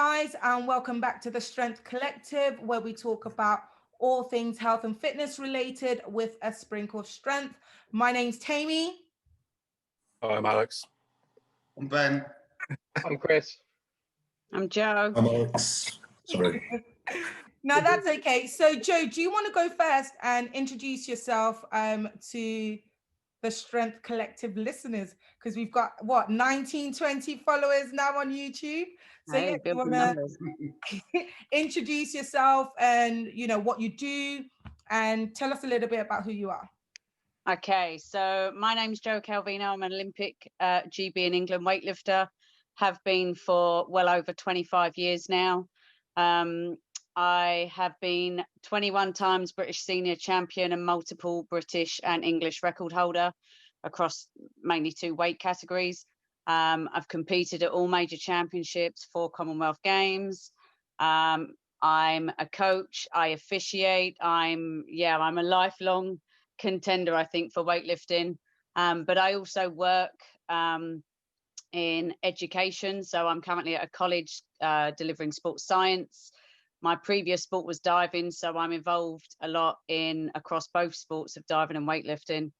guys, and welcome back to the Strength Collective, where we talk about all things health and fitness related with a sprinkle of strength. My name's Tammy. I'm Alex. I'm Ben. I'm Chris. I'm Joe. I'm Alex. Sorry. No, that's okay. So, Joe, do you want to go first and introduce yourself to the Strength Collective listeners? Because we've got, 1920 followers now on YouTube. So, Hey, you want to introduce yourself and, what you do, and tell us a little bit about who you are. Okay, so my name's Joe Calvino. I'm an Olympic GB in England weightlifter. Have been for well over 25 years now. I have been 21 times British senior champion and multiple British and English record holder across mainly 2 weight categories. I've competed at all major championships, 4 Commonwealth Games. I'm a coach. I officiate. I'm a lifelong contender, I think, for weightlifting. But I also work in education. So I'm currently at a college delivering sports science. My previous sport was diving, so I'm involved a lot across both sports of diving and weightlifting,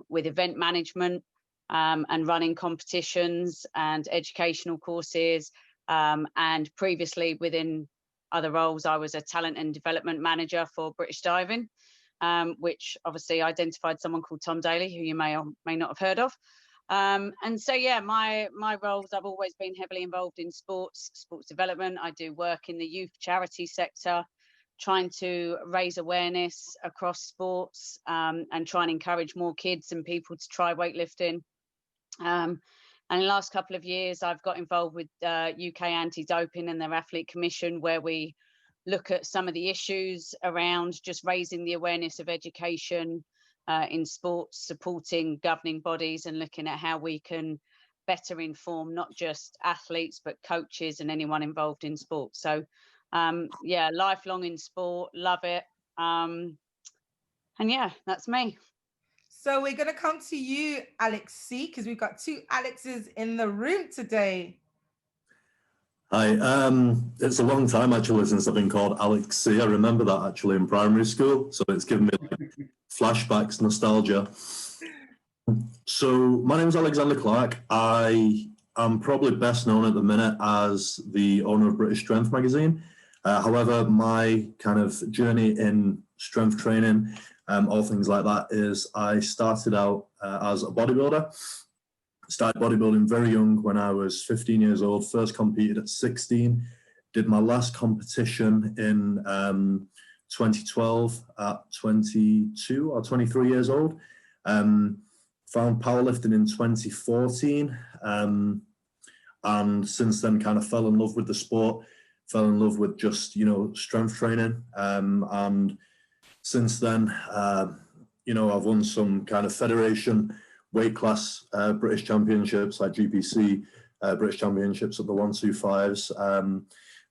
with event management and running competitions and educational courses. And previously, within other roles, I was a talent and development manager for British Diving, which obviously identified someone called Tom Daly, who you may or may not have heard of. And so, my roles, I've always been heavily involved in sports development. I do work in the youth charity sector, trying to raise awareness across sports and try and encourage more kids and people to try weightlifting. And in the last couple of years, I've got involved with UK Anti-Doping and their Athlete Commission, where we look at some of the issues around just raising the awareness of education in sports, supporting governing bodies and looking at how we can better inform not just athletes, but coaches and anyone involved in sport. So, lifelong in sport, love it. And that's me. So we're going to come to you, Alex C, because we've got 2 Alexes in the room today. Hi, it's a long time actually since I've been called Alex C. I remember that actually in primary school, so it's given me flashbacks, nostalgia. So my name is Alexander Clark. I am probably best known at the minute as the owner of British Strength magazine. However, my kind of journey in strength training, all things like that, is I started out as a bodybuilder. Started bodybuilding very young when I was 15 years old, first competed at 16, did my last competition in 2012 at 22 or 23 years old. Found powerlifting in 2014, and since then kind of fell in love with the sport, fell in love with just, strength training. And since then, I've won some kind of federation weight class British championships like GPC, British championships at the 125s.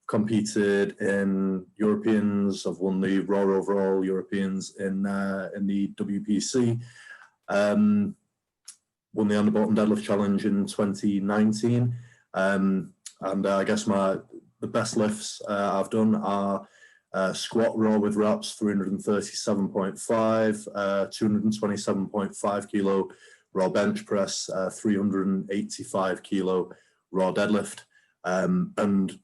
Competed in Europeans. I've won the Raw overall Europeans in the WPC. Won the underbottom deadlift challenge in 2019. And I guess the best lifts I've done are squat row with reps 337.5, 227.5 kilo raw bench press, 385 kilo raw deadlift. And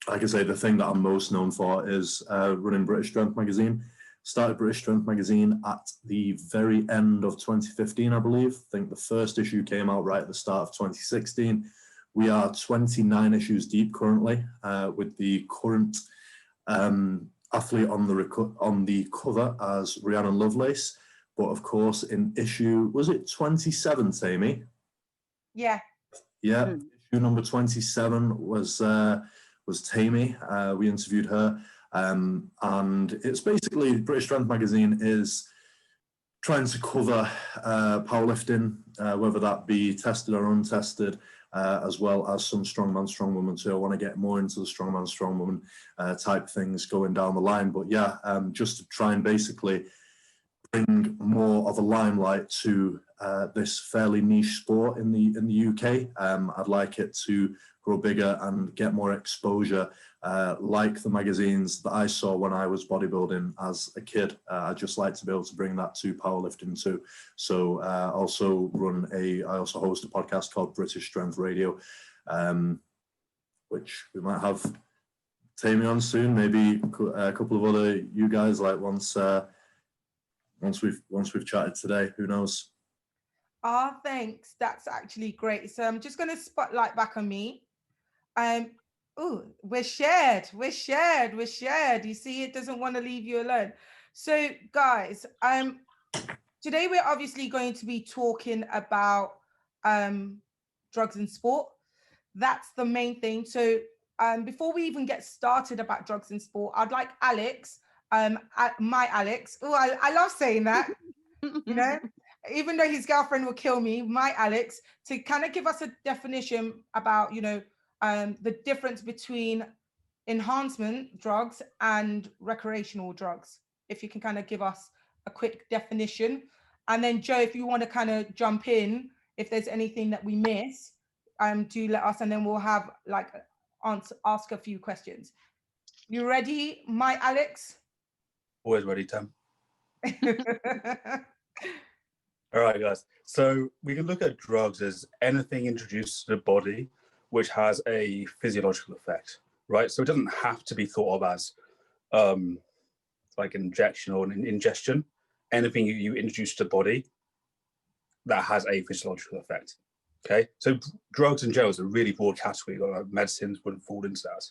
like I say, the thing that I'm most known for is running British Strength magazine. Started British Strength magazine at the very end of 2015, I believe. I think the first issue came out right at the start of 2016. We are 29 issues deep currently, with the current athlete on the cover as Rhiannon Lovelace. But of course, in issue, was it 27, Tammy? Yeah. Yeah, issue number 27 was Tammy. We interviewed her. And it's basically, British Strength magazine is trying to cover powerlifting, whether that be tested or untested, as well as some strongman, strongwoman too. I want to get more into the strongman, strongwoman type things going down the line. But yeah, just to try and basically bring more of a limelight to this fairly niche sport in the UK. I'd like it to grow bigger and get more exposure, like the magazines that I saw when I was bodybuilding as a kid. I'd just like to be able to bring that to powerlifting too. So I also host a podcast called British Strength Radio, which we might have Tammy on soon, maybe a couple of other you guys, like once we've chatted today, who knows? Ah, thanks. That's actually great. So I'm just going to spotlight back on me. Oh, we're shared. You see, it doesn't want to leave you alone. So guys, today we're obviously going to be talking about drugs in sport. That's the main thing. So before we even get started about drugs in sport, I'd like Alex, my Alex. Oh, I love saying that, you know, even though his girlfriend will kill me, my Alex, to kind of give us a definition about, the difference between enhancement drugs and recreational drugs. If you can kind of give us a quick definition. And then Joe, if you want to kind of jump in, if there's anything that we miss, do let us, and then we'll have ask a few questions. You ready, my Alex? Always ready, Tam. All right, guys. So we can look at drugs as anything introduced to the body which has a physiological effect, right? So it doesn't have to be thought of as like an injection or an ingestion. Anything you introduce to the body that has a physiological effect. Okay, so drugs in general is a really broad category. Like medicines wouldn't fall into that.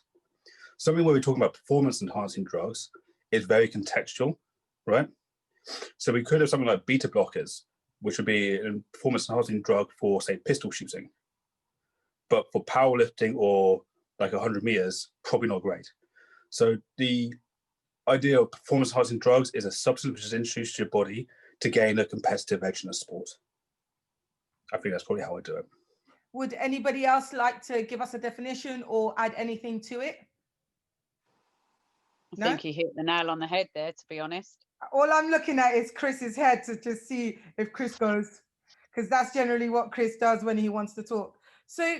Something where we're talking about performance enhancing drugs is very contextual, right? So we could have something like beta blockers, which would be a performance enhancing drug for, say, pistol shooting. But for powerlifting or like 100 meters, probably not great. So the idea of performance enhancing drugs is a substance which is introduced to your body to gain a competitive edge in a sport. I think that's probably how I do it. Would anybody else like to give us a definition or add anything to it? I think you hit the nail on the head there, to be honest. All I'm looking at is Chris's head to just see if Chris goes, because that's generally what Chris does when he wants to talk. So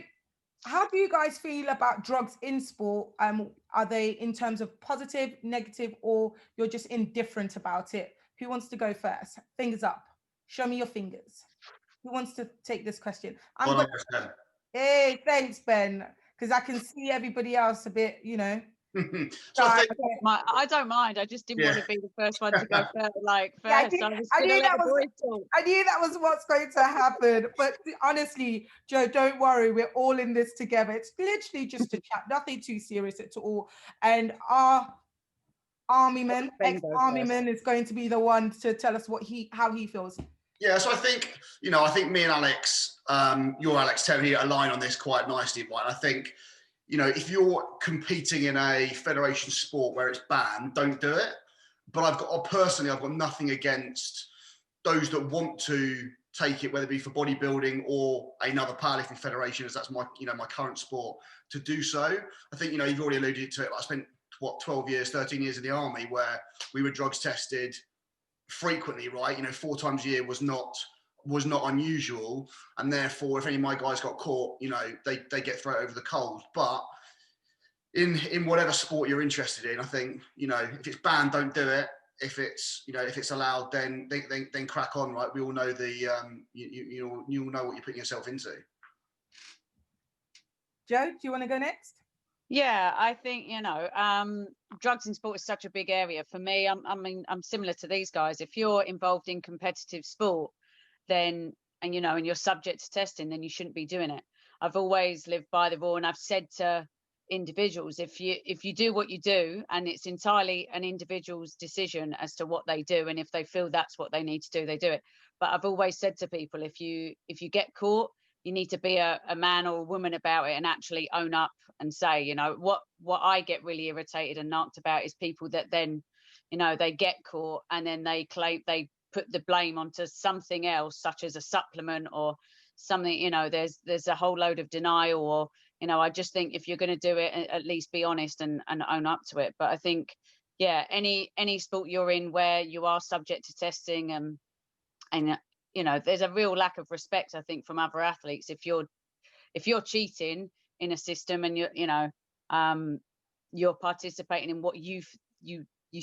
how do you guys feel about drugs in sport? Are they in terms of positive, negative, or you're just indifferent about it? Who wants to go first? Fingers up. Show me your fingers. Who wants to take this question? Hey, thanks, Ben, because I can see everybody else a bit, So I don't mind. I just didn't want to be the first one to go first. I knew that was what's going to happen. But honestly, Joe, don't worry. We're all in this together. It's literally just a chat, nothing too serious at all. And our ex-army man is going to be the one to tell us how he feels. Yeah, so I think me and Alex, your Alex Terry, align on this quite nicely, right? I think, if you're competing in a federation sport where it's banned, don't do it. But I've got nothing against those that want to take it, whether it be for bodybuilding or another powerlifting federation, as that's my current sport, to do so. I think, you've already alluded to it. I spent 13 years in the army where we were drugs tested frequently, right? 4 times a year was not unusual, and therefore if any of my guys got caught, they get thrown over the coals. But in whatever sport you're interested in, I think, if it's banned, don't do it. If it's allowed, then crack on, right? We all know you all know what you're putting yourself into. Joe, do you want to go next? Yeah, I think, drugs in sport is such a big area. For me, I'm similar to these guys. If you're involved in competitive sport, then, and you're subject to testing, then you shouldn't be doing it. I've always lived by the rule, and I've said to individuals, if you do what you do, and it's entirely an individual's decision as to what they do, and if they feel that's what they need to do, they do it. But I've always said to people, if you get caught, you need to be a man or a woman about it and actually own up and say, what I get really irritated and narked about is people that then, they get caught and then they put the blame onto something else, such as a supplement or something. There's a whole load of denial, or I just think if you're going to do it, at least be honest and own up to it. But I think, yeah, any sport you're in where you are subject to testing, and there's a real lack of respect, I think, from other athletes. If you're cheating, in a system, and you're participating in what you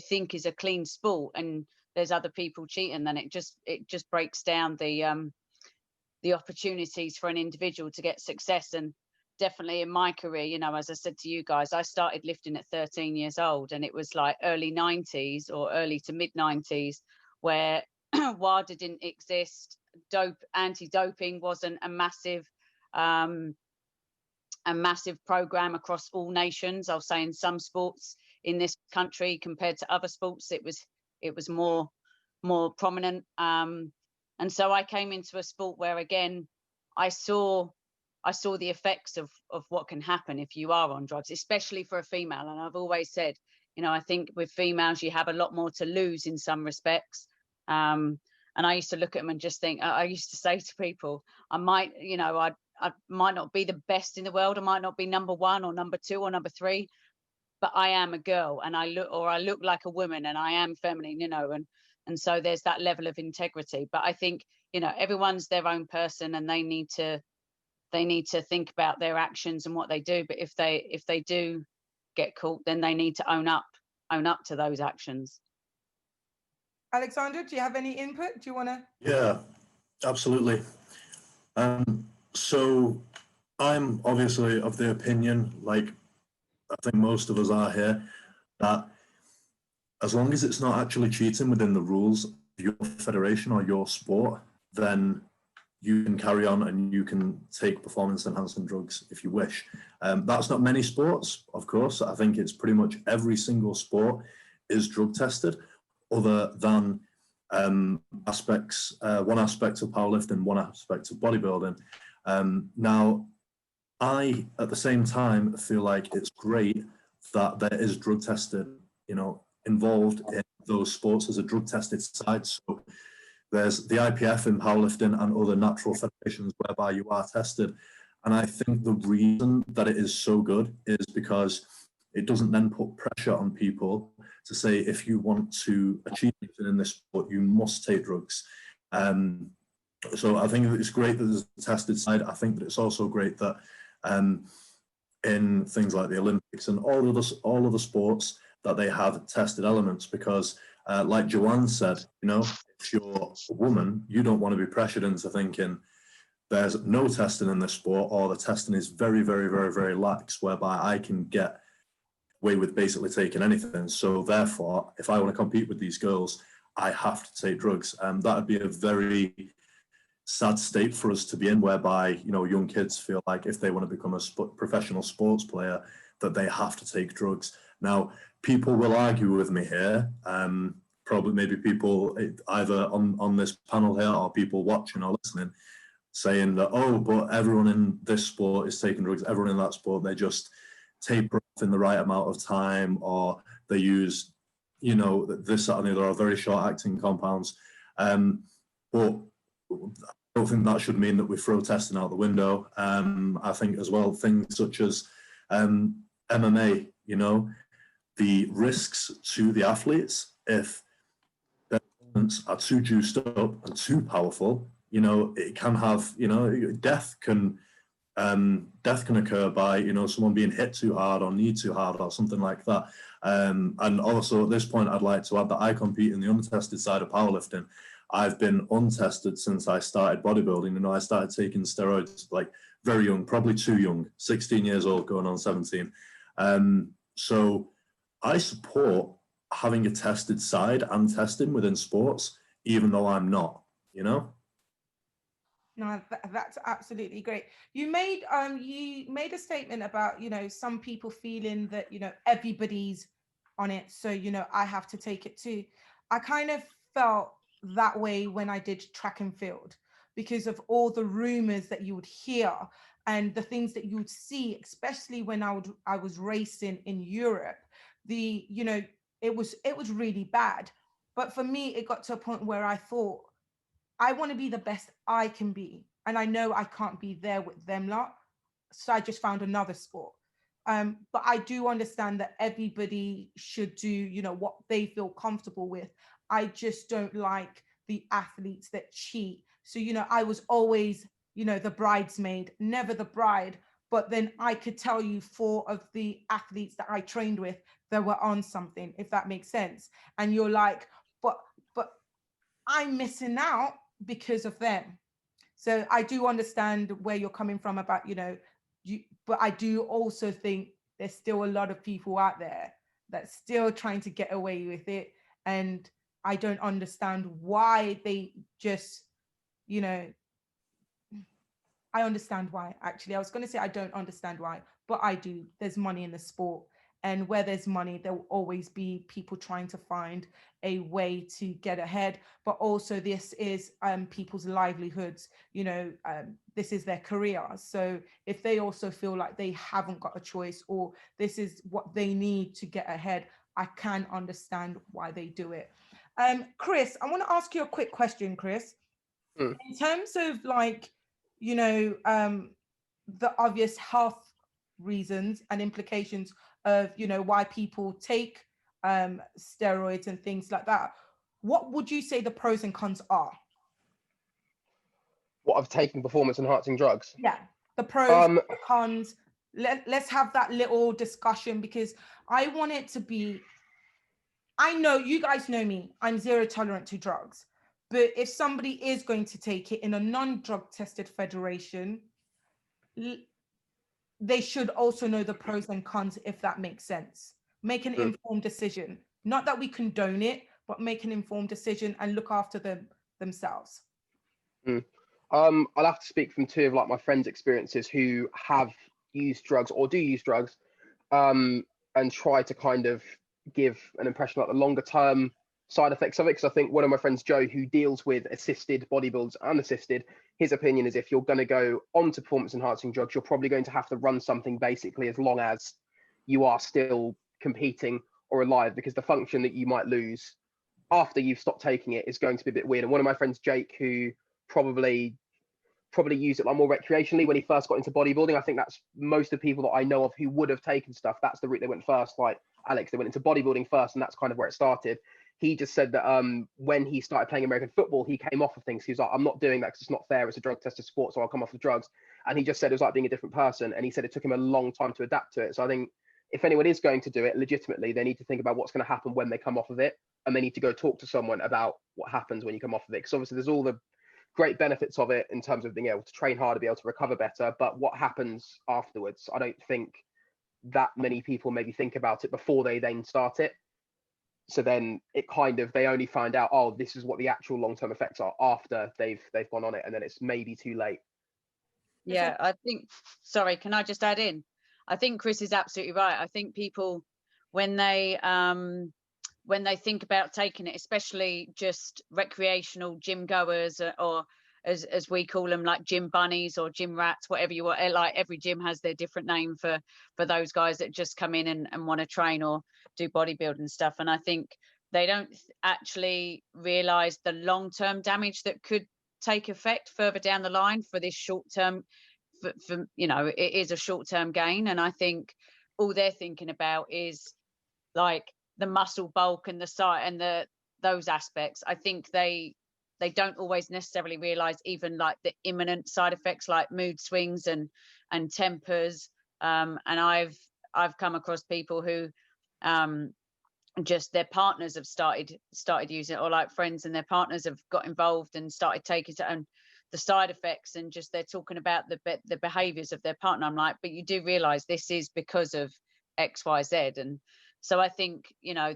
think is a clean sport, and there's other people cheating, then it just breaks down the opportunities for an individual to get success. And definitely in my career, as I said to you guys, I started lifting at 13 years old, and it was like early 90s or early to mid 90s, where WADA didn't exist. Anti-doping wasn't a massive program across all nations. I'll say in some sports in this country compared to other sports, it was more prominent. And so I came into a sport where, again, I saw the effects of what can happen if you are on drugs, especially for a female. And I've always said, I think with females, you have a lot more to lose in some respects. And I used to look at them and just think, I used to say to people, I might not be the best in the world. I might not be number one or number two or number three, but I am a girl, and I look like a woman, and I am feminine, and so there's that level of integrity. But I think, everyone's their own person, and they need to think about their actions and what they do. But if they do get caught, then they need to own up to those actions. Alexander, do you have any input? Do you want to? Yeah, absolutely. So I'm obviously of the opinion, like I think most of us are here, that as long as it's not actually cheating within the rules of your federation or your sport, then you can carry on and you can take performance enhancing drugs if you wish. That's not many sports, of course. I think it's pretty much every single sport is drug tested, other than one aspect of powerlifting, one aspect of bodybuilding. Now, I, at the same time, feel like it's great that there is drug testing, involved in those sports as a drug tested side. So there's the IPF in powerlifting and other natural federations whereby you are tested. And I think the reason that it is so good is because it doesn't then put pressure on people to say, if you want to achieve anything in this sport, you must take drugs. So I think it's great that there's a tested side. I think that it's also great that in things like the Olympics and all of the sports that they have tested elements, because like Joanne said, if you're a woman, you don't want to be pressured into thinking there's no testing in this sport, or the testing is very, very, very, very lax, whereby I can get away with basically taking anything. So therefore, if I want to compete with these girls, I have to take drugs. That would be a very sad state for us to be in, whereby, young kids feel like if they want to become a professional sports player, that they have to take drugs. Now, people will argue with me here, probably maybe people either on this panel here or people watching or listening, saying that, oh, but everyone in this sport is taking drugs, everyone in that sport, they just taper off in the right amount of time, or they use, this, that, and the other, are very short-acting compounds. But I don't think that should mean that we throw testing out the window. I think as well, things such as MMA, the risks to the athletes, if their opponents are too juiced up and too powerful, it can have, death can occur by, someone being hit too hard or knee too hard or something like that. And also at this point, I'd like to add that I compete in the untested side of powerlifting. I've been untested since I started bodybuilding. I started taking steroids like very young, probably too young, 16 years old, going on 17. So I support having a tested side and testing within sports, even though I'm not, No, that's absolutely great. You made a statement about, some people feeling that, everybody's on it. So, I have to take it too. I kind of felt that way when I did track and field, because of all the rumors that you would hear and the things that you would see, especially when I was racing in Europe. It was really bad. But for me, it got to a point where I thought, I want to be the best I can be. And I know I can't be there with them lot. So I just found another sport. But I do understand that everybody should do, what they feel comfortable with. I just don't like the athletes that cheat. So, I was always, the bridesmaid, never the bride. but then I could tell you 4 of the athletes that I trained with that were on something, if that makes sense. And you're like, but I'm missing out because of them. So I do understand where you're coming from about, but I do also think there's still a lot of people out there that's still trying to get away with it. And I don't understand why they just, I understand why, actually. I was going to say I don't understand why, but I do. There's money in the sport. And where there's money, there will always be people trying to find a way to get ahead. But also this is people's livelihoods. This is their career. So if they also feel like they haven't got a choice, or this is what they need to get ahead, I can understand why they do it. Chris, I want to ask you a quick question, Chris. In terms of the obvious health reasons and implications of, why people take steroids and things like that, what would you say the pros and cons are? What, of taking performance enhancing drugs? Yeah, the pros, the cons. Let's have that little discussion, because I want it to be, I know you guys know me, I'm zero tolerant to drugs. But if somebody is going to take it in a non-drug tested federation, they should also know the pros and cons, if that makes sense. Make an informed decision. Not that we condone it, but make an informed decision and look after themselves. I'll have to speak from 2 of my friends' experiences who have used drugs or do use drugs, and try to kind of give an impression about the longer term side effects of it. Because I think one of my friends, Joe, who deals with assisted bodybuilders, unassisted, his opinion is if you're going to go on to performance enhancing drugs, you're probably going to have to run something basically as long as you are still competing or alive, because the function that you might lose after you've stopped taking it is going to be a bit weird. And one of my friends, Jake, who probably used it more recreationally when he first got into bodybuilding, I think that's most of the people that I know of who would have taken stuff, that's the route they went first. Like Alex, they went into bodybuilding first, and that's kind of where it started. He just said that when he started playing American football, he came off of things. He was like, I'm not doing that because it's not fair. It's a drug tested sport, so I'll come off of drugs. And he just said it was like being a different person. And he said it took him a long time to adapt to it. So I think if anyone is going to do it legitimately, they need to think about what's going to happen when they come off of it. And they need to go talk to someone about what happens when you come off of it. Because obviously there's all the great benefits of it in terms of being able to train harder, be able to recover better. But what happens afterwards, I don't think that many people maybe think about it before they then start it. So then it kind of, they only find out, oh, this is what the actual long-term effects are after they've gone on it, and then it's maybe too late. Yeah, I think, sorry, can I just add in? I think Chris is absolutely right. I think people, when they think about taking it, especially just recreational gym goers, or as we call them, like gym bunnies or gym rats, whatever you want, like every gym has their different name for those guys that just come in and want to train or do bodybuilding stuff. And I think they don't actually realize the long-term damage that could take effect further down the line for this short-term, for it is a short-term gain. And I think all they're thinking about is like the muscle bulk and the size and those aspects. I think they don't always necessarily realize even like the imminent side effects, like mood swings and tempers. And I've come across people who just their partners have started using it, or like friends and their partners have got involved and started taking it, and the side effects, and just they're talking about the behaviors of their partner. I'm like, but you do realize this is because of XYZ. And so I think, I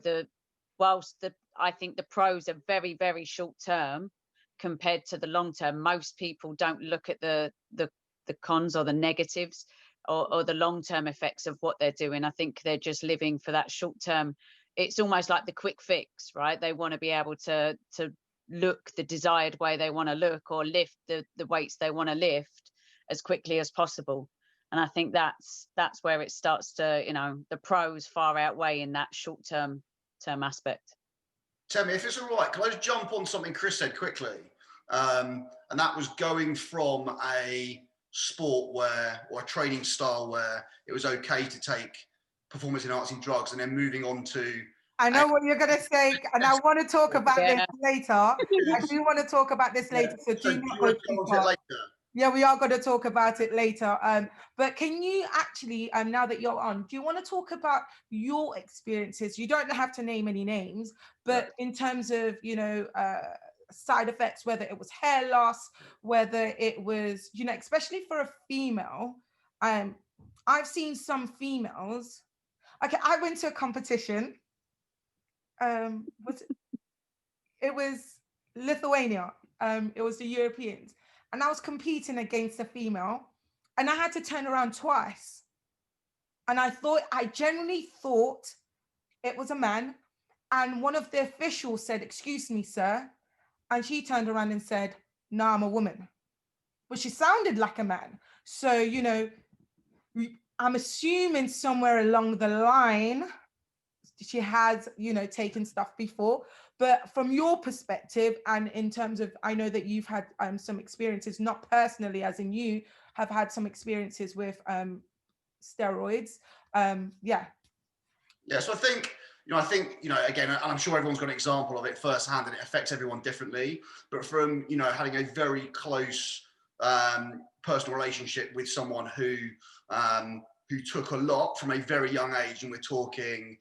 think the pros are very, very short term compared to the long term. Most people don't look at the cons or the negatives or the long term effects of what they're doing. I think they're just living for that short term. It's almost like the quick fix, right? They want to be able to look the desired way they want to look, or lift the weights they want to lift as quickly as possible. And I think that's where it starts to, the pros far outweigh in that short term aspect. Temi, if it's all right, can I just jump on something Chris said quickly? And that was going from a sport or a training style where it was okay to take performance enhancing drugs, and then moving on to... I know what you're going to say, and I want to talk about this later. I do want to talk about this later, so do not go too far. Yeah, we are going to talk about it later. But can you actually, now that you're on, do you want to talk about your experiences? You don't have to name any names, but in terms of, side effects, whether it was hair loss, whether it was, especially for a female, I've seen some females. Okay, I went to a competition. It was Lithuania. It was the Europeans. And I was competing against a female and I had to turn around twice. And I genuinely thought it was a man. And one of the officials said, "Excuse me, sir." And she turned around and said, "No, I'm a woman." But she sounded like a man. So, I'm assuming somewhere along the line, she has, taken stuff before. But from your perspective, and in terms of, I know that you've had some experiences, not personally, as in you have had some experiences with steroids. Yeah. So I think, again, and I'm sure everyone's got an example of it firsthand, and it affects everyone differently. But from, having a very close personal relationship with someone who took a lot from a very young age, and we're talking,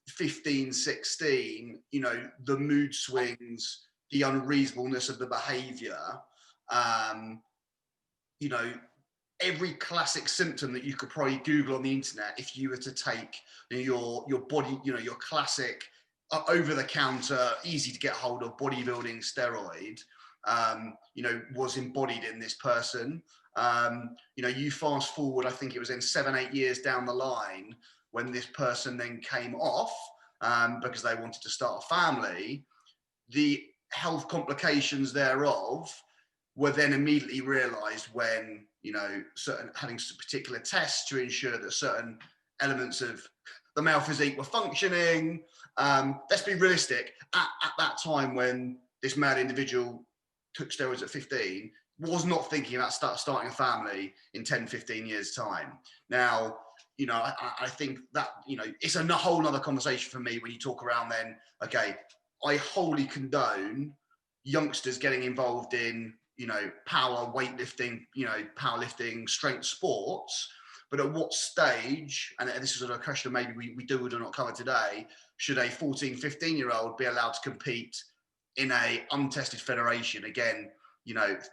15, 16, the mood swings, the unreasonableness of the behavior, every classic symptom that you could probably Google on the internet, if you were to take your body, your classic over the counter, easy to get hold of bodybuilding steroid, was embodied in this person. You fast forward, I think it was in 7-8 years down the line, when this person then came off because they wanted to start a family, the health complications thereof were then immediately realized when, having particular tests to ensure that certain elements of the male physique were functioning. Let's be realistic, at that time when this male individual took steroids at 15, was not thinking about starting a family in 10, 15 years time. Now, I think that, it's a whole nother conversation for me when you talk around then, okay, I wholly condone youngsters getting involved in, power, weightlifting, powerlifting, strength sports. But at what stage, and this is a question maybe we do or do not cover today, should a 14, 15-year-old be allowed to compete in a untested federation? Again,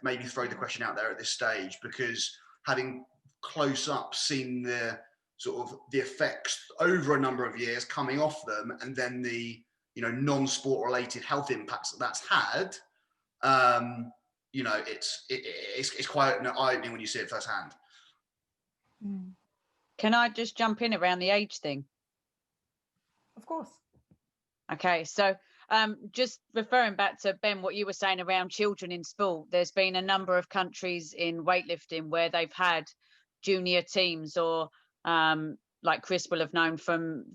maybe throw the question out there at this stage, because having close up seen the sort of the effects over a number of years coming off them, and then the non-sport related health impacts that's had, it's quite eye-opening when you see it firsthand. Can I just jump in around the age thing? Of course. Okay, so just referring back to Ben, what you were saying around children in sport, there's been a number of countries in weightlifting where they've had junior teams, or like Chris will have known from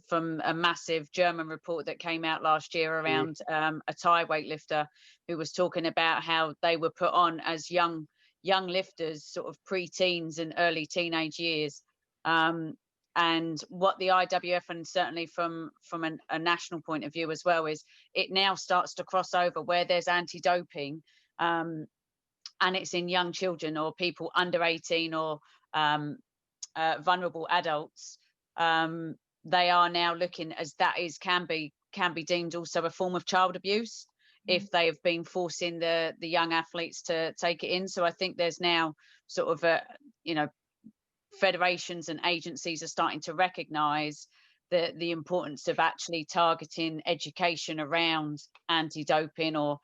a massive German report that came out last year around a Thai weightlifter who was talking about how they were put on as young lifters, sort of pre-teens and early teenage years. And what the IWF, and certainly from a national point of view as well, is it now starts to cross over where there's anti-doping, and it's in young children or people under 18 or vulnerable adults. They are now looking as that can be deemed also a form of child abuse if they have been forcing the young athletes to take it in. So I think there's now sort of federations and agencies are starting to recognize the importance of actually targeting education around anti-doping or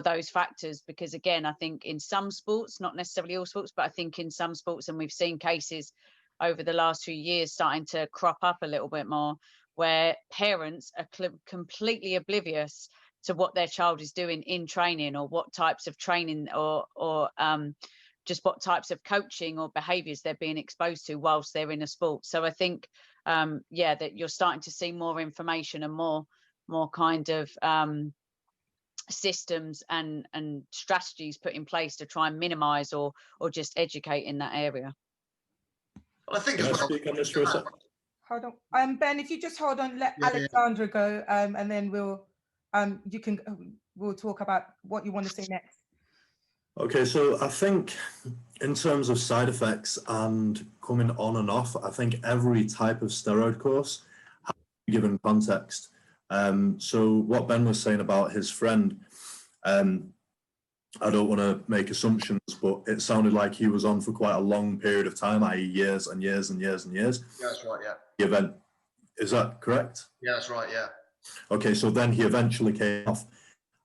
those factors, because again, I think in some sports, not necessarily all sports, but I think in some sports, and we've seen cases over the last few years starting to crop up a little bit more, where parents are completely oblivious to what their child is doing in training, or what types of training or just what types of coaching or behaviors they're being exposed to whilst they're in a sport. So I think, that you're starting to see more information and more kind of systems and strategies put in place to try and minimize or just educate in that area. Well, I think Can I as well. speak on this for a second? Hold on. Ben, if you just hold on, let Alexandra go, and then we'll talk about what you want to say next. Okay, so I think in terms of side effects and coming on and off, I think every type of steroid course has to be given context. So what Ben was saying about his friend, I don't want to make assumptions, but it sounded like he was on for quite a long period of time, i.e. years and years and years and years. Yeah, that's right, yeah. The event, is that correct? Yeah, that's right, yeah. Okay, so then he eventually came off.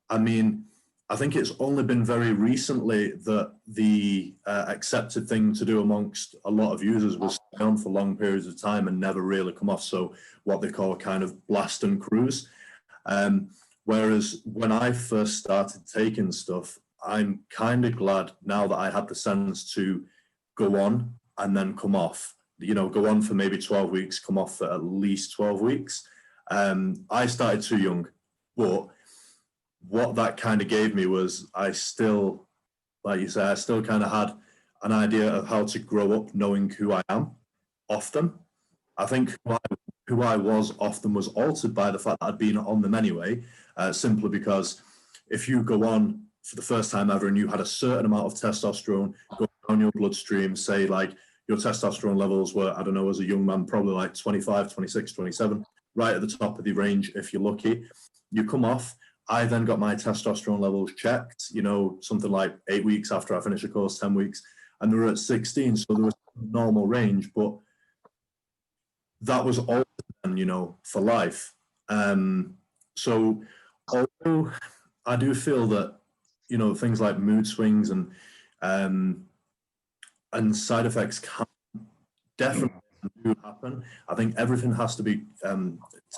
I mean, I think it's only been very recently that the accepted thing to do amongst a lot of users was stay on for long periods of time and never really come off. So what they call a kind of blast and cruise. Whereas when I first started taking stuff, I'm kind of glad now that I had the sense to go on and then come off, you know, go on for maybe 12 weeks, come off for at least 12 weeks. I started too young, but what that kind of gave me was I still, like you say, I still kind of had an idea of how to grow up knowing who I am often. I think who I was often was altered by the fact that I'd been on them anyway, simply because if you go on for the first time ever and you had a certain amount of testosterone going down your bloodstream, say like your testosterone levels were, I don't know, as a young man, probably like 25, 26, 27, right at the top of the range if you're lucky. You come off. I then got my testosterone levels checked, you know, something like 8 weeks after I finished the course, 10 weeks, and they were at 16. So there was a normal range, but that was all, you know, for life. So although I do feel that, you know, things like mood swings and side effects can definitely do happen. I think everything has to be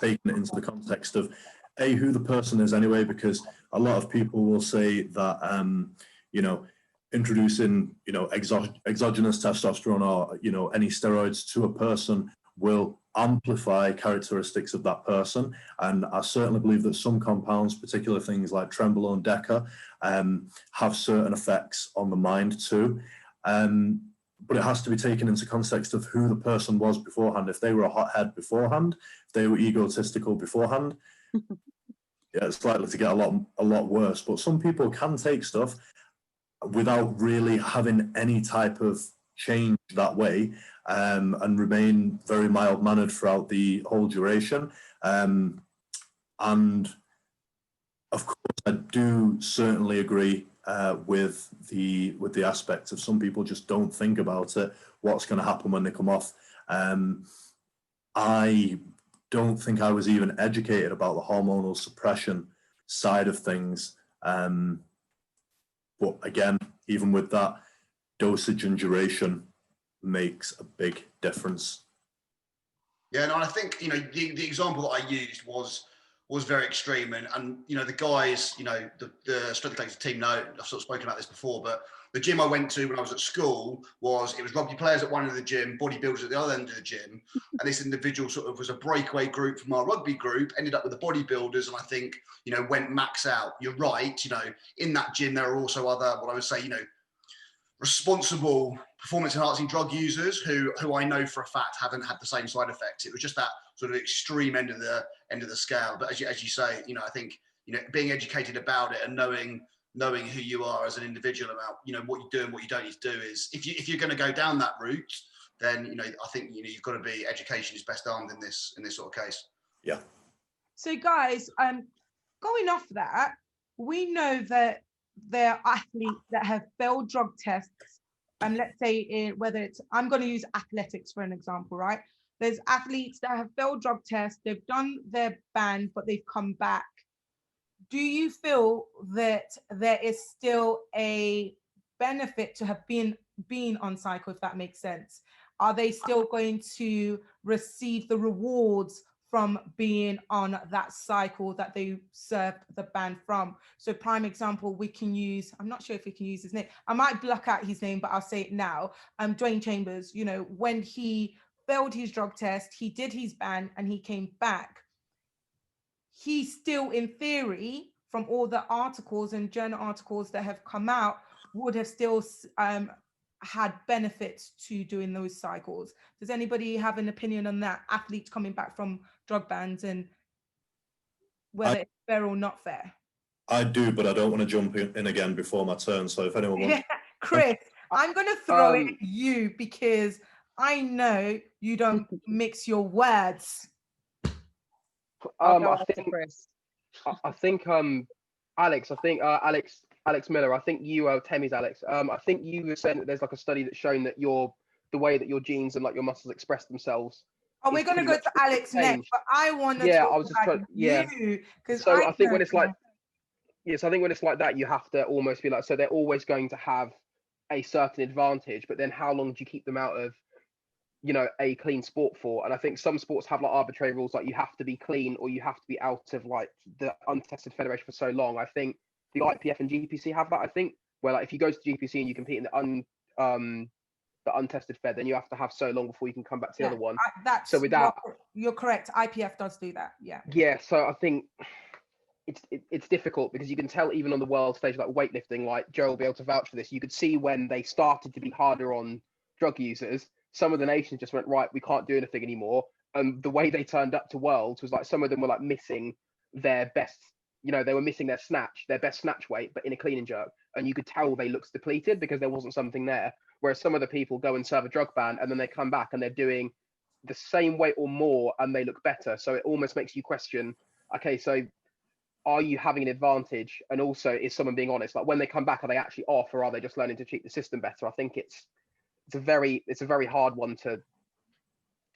taken into the context of who the person is anyway, because a lot of people will say that you know, introducing, you know, exogenous testosterone or, you know, any steroids to a person will amplify characteristics of that person. And I certainly believe that some compounds, particularly things like Trenbolone, Deca, have certain effects on the mind too. But it has to be taken into context of who the person was beforehand. If they were a hothead beforehand, if they were egotistical beforehand, yeah, it's likely to get a lot worse. But some people can take stuff without really having any type of change that way, and remain very mild-mannered throughout the whole duration. And of course, I do certainly agree with the aspect of some people just don't think about it, what's going to happen when they come off. I don't think I was even educated about the hormonal suppression side of things. But again, even with that, dosage and duration makes a big difference. Yeah, no, I think, you know, the example that I used was very extreme, and you know, the guys, you know, the strength collective team know, I've sort of spoken about this before, but the gym I went to when I was at school was rugby players at one end of the gym, bodybuilders at the other end of the gym, and this individual sort of was a breakaway group from our rugby group, ended up with the bodybuilders, and I think, you know, went max out. You're right, you know, in that gym there are also other, what I would say, you know, responsible performance enhancing drug users who I know for a fact haven't had the same side effects. It was just that sort of extreme end of the scale. But as you say, you know, I think, you know, being educated about it and knowing who you are as an individual about, you know, what you do and what you don't need to do is, if you're going to go down that route, then, you know, I think, you know, you've got to be, education is best armed in this sort of case. Yeah. So guys, going off that, we know that there are athletes that have failed drug tests. And let's say whether it's, I'm going to use athletics for an example, right? There's athletes that have failed drug tests, they've done their ban, but they've come back. Do you feel that there is still a benefit to have been on cycle, if that makes sense? Are they still going to receive the rewards from being on that cycle that they served the ban from? So prime example, we can use, I'm not sure if we can use his name. I might block out his name, but I'll say it now. Dwayne Chambers, you know, when he failed his drug test, he did his ban and he came back. He still, in theory, from all the articles and journal articles that have come out, would have still had benefits to doing those cycles. Does anybody have an opinion on that? Athletes coming back from drug bans and whether it's fair or not fair? I do, but I don't want to jump in again before my turn. So if anyone wants, Chris, I'm going to throw it at you because I know you don't mix your words. I'll go I after think Chris. I think Alex, Alex Miller, I think you Temmie's Alex. I think you were saying that there's like a study that's shown that the way that your genes and like your muscles express themselves. Oh, we're going to go to Alex next, but I want to talk about you because so I think when it's like I think when it's like that, you have to almost be like, so they're always going to have a certain advantage, but then how long do you keep them out of, you know, a clean sport for? And I think some sports have like arbitrary rules, like you have to be clean or you have to be out of like the untested federation for so long. I think the IPF and GPC have that, I think, where like if you go to GPC and you compete in the untested fed, then you have to have so long before you can come back to the other one. So with that, you're correct. IPF does do that. Yeah. So I think it's difficult because you can tell even on the world stage, like weightlifting, like Joe will be able to vouch for this. You could see when they started to be harder on drug users, some of the nations just went, right, we can't do anything anymore. And the way they turned up to Worlds was like some of them were like missing their best, you know, they were missing their best snatch weight, but in a clean and jerk. And you could tell they looked depleted because there wasn't something there. Whereas some of the people go and serve a drug ban and then they come back and they're doing the same weight or more and they look better. So it almost makes you question, okay, so are you having an advantage? And also, is someone being honest? Like when they come back, are they actually off or are they just learning to cheat the system better? I think it's a very hard one to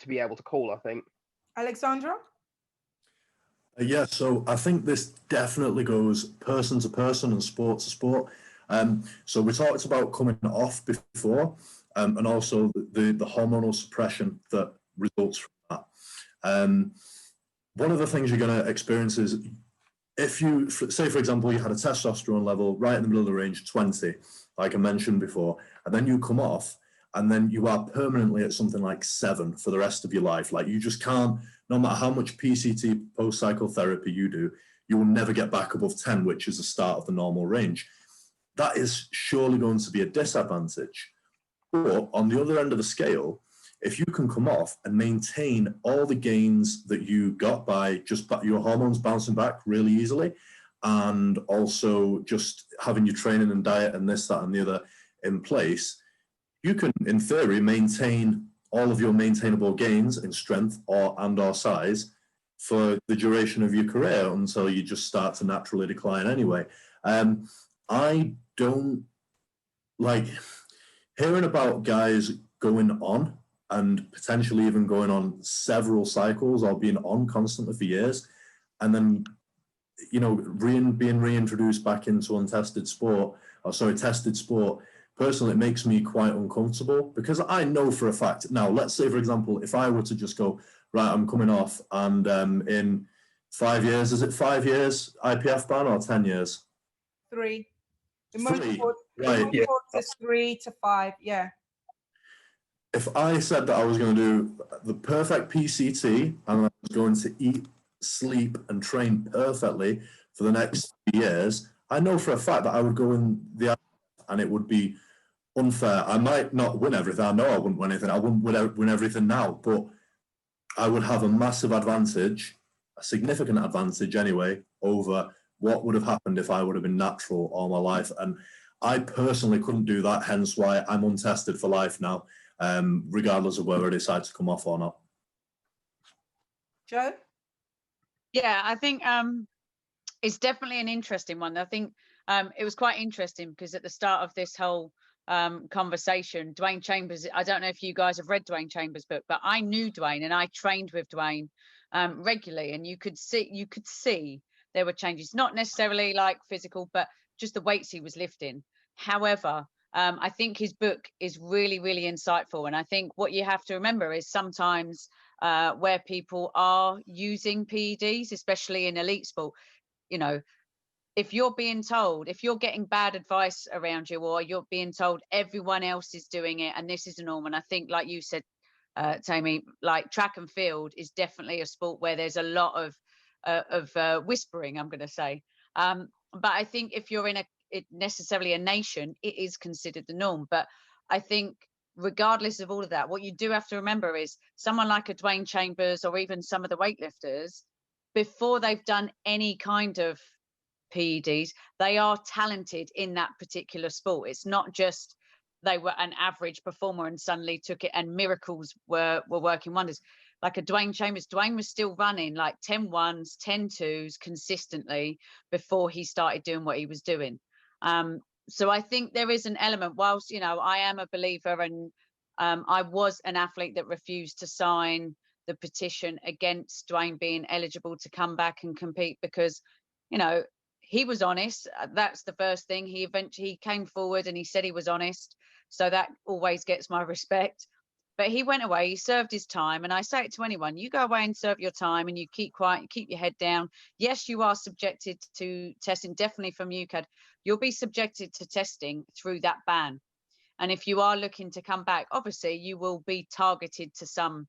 be able to call, I think. Alexandra? Yeah, so I think this definitely goes person to person and sport to sport. So we talked about coming off before, and also the hormonal suppression that results from that. One of the things you're going to experience is if you, say, for example, you had a testosterone level right in the middle of the range, 20, like I mentioned before, and then you come off, and then you are permanently at something like 7 for the rest of your life. Like you just can't, no matter how much PCT, post-cycle therapy you do, you will never get back above 10, which is the start of the normal range. That is surely going to be a disadvantage. But on the other end of the scale, if you can come off and maintain all the gains that you got by just your hormones bouncing back really easily, and also just having your training and diet and this, that, and the other in place, you can, in theory, maintain all of your maintainable gains in strength or size for the duration of your career until you just start to naturally decline anyway. I don't like hearing about guys going on and potentially even going on several cycles or being on constantly for years, and then, you know, being reintroduced back into tested sport. Personally, it makes me quite uncomfortable because I know for a fact. Now, let's say, for example, if I were to just go, right, I'm coming off, and in 5 years, is it 5 years IPF ban or 10 years? 3. The 3, right? Is 3 to 5. Yeah. If I said that I was going to do the perfect PCT and I was going to eat, sleep, and train perfectly for the next 3 years, I know for a fact that I would go in the and it would be unfair. I might not win everything. I know I wouldn't win anything. I wouldn't win everything now, but I would have a massive advantage, a significant advantage anyway, over what would have happened if I would have been natural all my life. And I personally couldn't do that, hence why I'm untested for life now, regardless of whether I decide to come off or not. Joe? Yeah, I think it's definitely an interesting one. I think it was quite interesting because at the start of this whole conversation, Dwayne Chambers, I don't know if you guys have read Dwayne Chambers' book, but I knew Dwayne and I trained with Dwayne regularly, and you could see there were changes, not necessarily like physical, but just the weights he was lifting. However, I think his book is really, really insightful. And I think what you have to remember is sometimes where people are using PEDs, especially in elite sport, you know, if you're being told, if you're getting bad advice around you, or you're being told everyone else is doing it and this is the norm. And I think, like you said, Tammy, like track and field is definitely a sport where there's a lot of whispering, I'm going to say. But I think if you're in necessarily a nation, it is considered the norm. But I think regardless of all of that, what you do have to remember is someone like a Dwayne Chambers or even some of the weightlifters, before they've done any kind of PEDs. They are talented in that particular sport. It's not just they were an average performer and suddenly took it and miracles were working wonders. Like a Dwayne Chambers, Dwayne was still running like 10 ones, 10 twos consistently before he started doing what he was doing. So I think there is an element, whilst, you know, I am a believer, and I was an athlete that refused to sign the petition against Dwayne being eligible to come back and compete because, you know, he was honest. That's the first thing. He eventually came forward and he said he was honest. So that always gets my respect. But he went away, he served his time. And I say it to anyone, you go away and serve your time and you keep quiet, you keep your head down. Yes, you are subjected to testing, definitely from UCAD. You'll be subjected to testing through that ban. And if you are looking to come back, obviously you will be targeted to some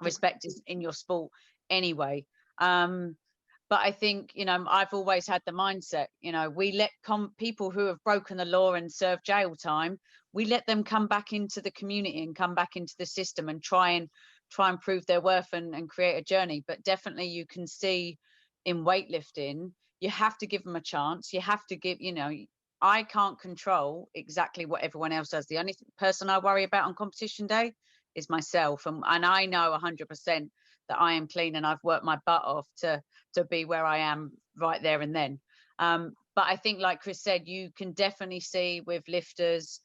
respect in your sport anyway. But I think, you know, I've always had the mindset, you know, we let people who have broken the law and served jail time, we let them come back into the community and come back into the system and try and prove their worth and create a journey. But definitely you can see in weightlifting, you have to give them a chance. You have to give, you know, I can't control exactly what everyone else does. The only person I worry about on competition day is myself. And I know 100% that I am clean and I've worked my butt off to be where I am right there and then. But I think, like Chris said, you can definitely see with lifters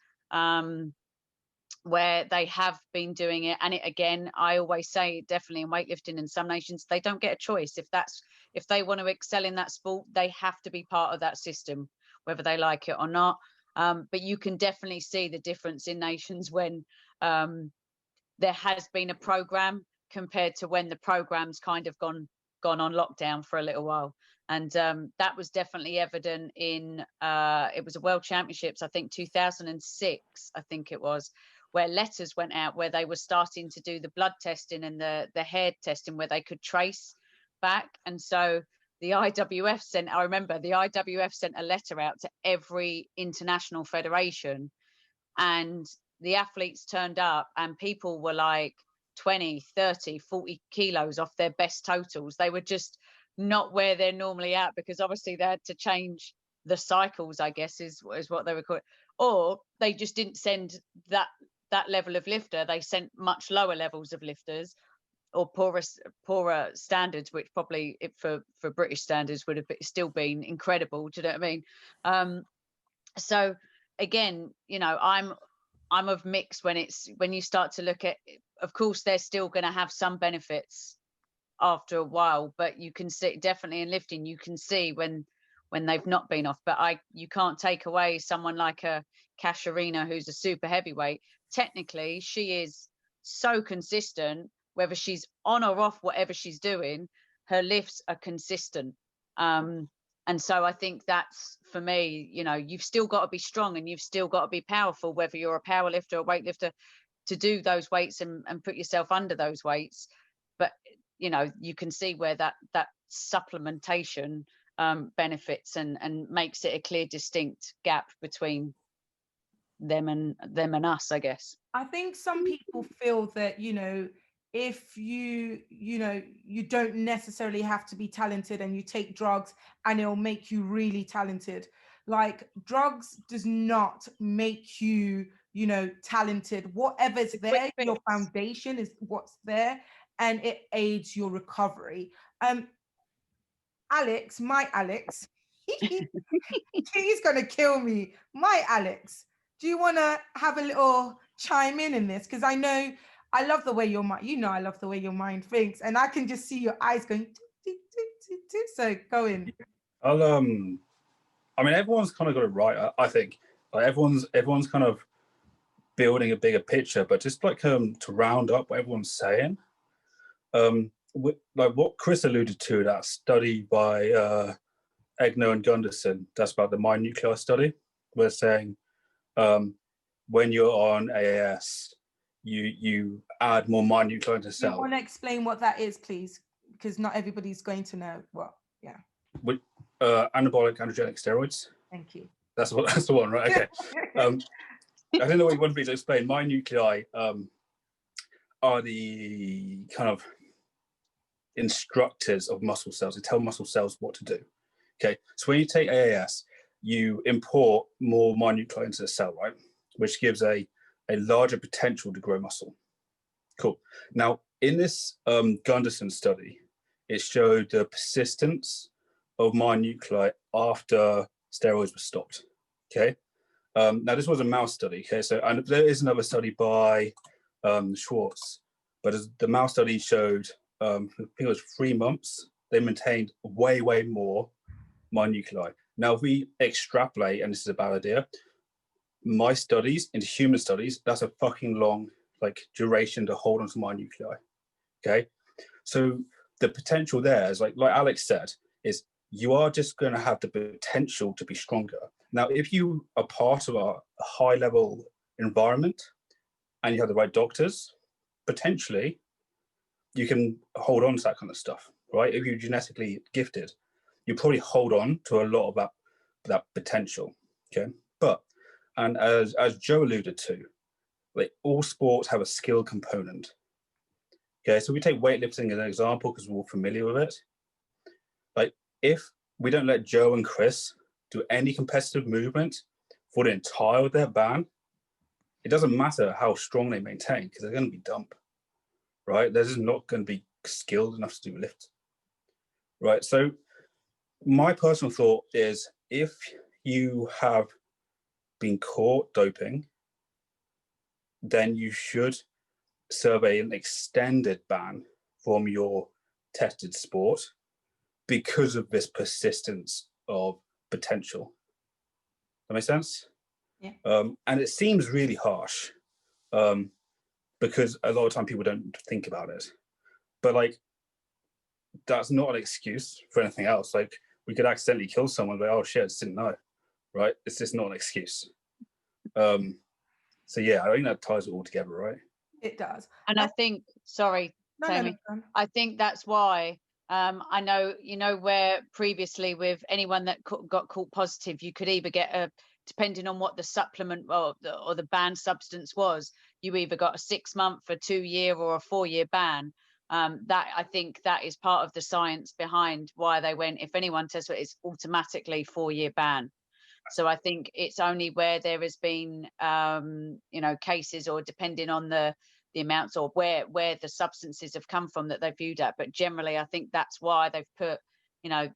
where they have been doing it. And it, again, I always say definitely in weightlifting in some nations, they don't get a choice. If they want to excel in that sport, they have to be part of that system, whether they like it or not. But you can definitely see the difference in nations when there has been a program compared to when the program's kind of gone on lockdown for a little while. And that was definitely evident in it was a World Championships, I think 2006, I think it was, where letters went out where they were starting to do the blood testing and the hair testing where they could trace back. And so the IWF sent a letter out to every international federation, and the athletes turned up and people were like 20, 30, 40 kilos off their best totals. They were just not where they're normally at because obviously they had to change the cycles, I guess is what they were called. Or they just didn't send that level of lifter. They sent much lower levels of lifters or poorer standards, which probably for British standards would have still been incredible. Do you know what I mean? So again, you know, I'm of mix when you start to look at, of course, they're still going to have some benefits after a while, but you can see definitely in lifting, you can see when they've not been off. But you can't take away someone like a Kasharina, who's a super heavyweight. Technically, she is so consistent, whether she's on or off, whatever she's doing, her lifts are consistent. And so I think that's, for me, you know, you've still got to be strong and you've still got to be powerful, whether you're a power lifter or weightlifter, to do those weights and put yourself under those weights. But, you know, you can see where that supplementation benefits and makes it a clear, distinct gap between them and us, I guess. I think some people feel that, you know, if you don't necessarily have to be talented and you take drugs and it'll make you really talented. Like, drugs does not make you, you know, talented. Whatever's there, your foundation is what's there, and it aids your recovery. Alex, my Alex, he's gonna kill me. My Alex, do you want to have a little chime in this? Because I know I love the way your mind, you know, I love the way your mind thinks, and I can just see your eyes going. So go in. I mean, everyone's kind of got it right. I think like everyone's kind of building a bigger picture, but just like to round up what everyone's saying, like what Chris alluded to, that study by Egno and Gunderson, that's about the mind nuclei study. We're saying when you're on AAS, you add more mind nuclei into cell. You want to explain what that is, please? Because not everybody's going to know. Well, yeah. With anabolic androgenic steroids. Thank you. That's the one, right? Okay. I don't know what you want me to explain. Mind nuclei are the kind of instructors of muscle cells. They tell muscle cells what to do. Okay, so when you take AAS, you import more minuclei into the cell, right? Which gives a larger potential to grow muscle. Cool. Now, in this Gunderson study, it showed the persistence of minuclei after steroids were stopped. Okay. Now, this was a mouse study. Okay, so and there is another study by Schwartz, but as the mouse study showed, I think it was 3 months, they maintained way more minuclei. Now, if we extrapolate, and this is a bad idea, my studies into human studies, that's a fucking long duration to hold on to minuclei. Okay, so the potential there is like Alex said, is you are just going to have the potential to be stronger. Now, if you are part of a high level environment and you have the right doctors, potentially you can hold on to that kind of stuff, right? If you're genetically gifted, you probably hold on to a lot of that potential. Okay, but and as Joe alluded to, like all sports have a skill component. Okay, so we take weightlifting as an example because we're all familiar with it. Like if we don't let Joe and Chris do any competitive movement for the entire of their band, it doesn't matter how strong they maintain because they're going to be dumb, right? They're just not going to be skilled enough to do lifts, right? So my personal thought is if you have been caught doping, then you should survey an extended ban from your tested sport because of this persistence of potential. That makes sense? Yeah. And it seems really harsh because a lot of time people don't think about it. But like, that's not an excuse for anything else. Like we could accidentally kill someone, but oh shit, I just didn't know, right? It's just not an excuse. So yeah, I think that ties it all together, right? It does. And I think, sorry, Tammy, No. I think that's why I know, where previously with anyone that got caught positive, you could either get depending on what the supplement or the banned substance was, you either got a 6 month, a 2 year or a 4 year ban. That I think that is part of the science behind why they went, if anyone tests it, it's automatically 4 year ban. So I think it's only where there has been, cases or depending on the amounts or where the substances have come from that they've viewed at. But generally, I think that's why they've put,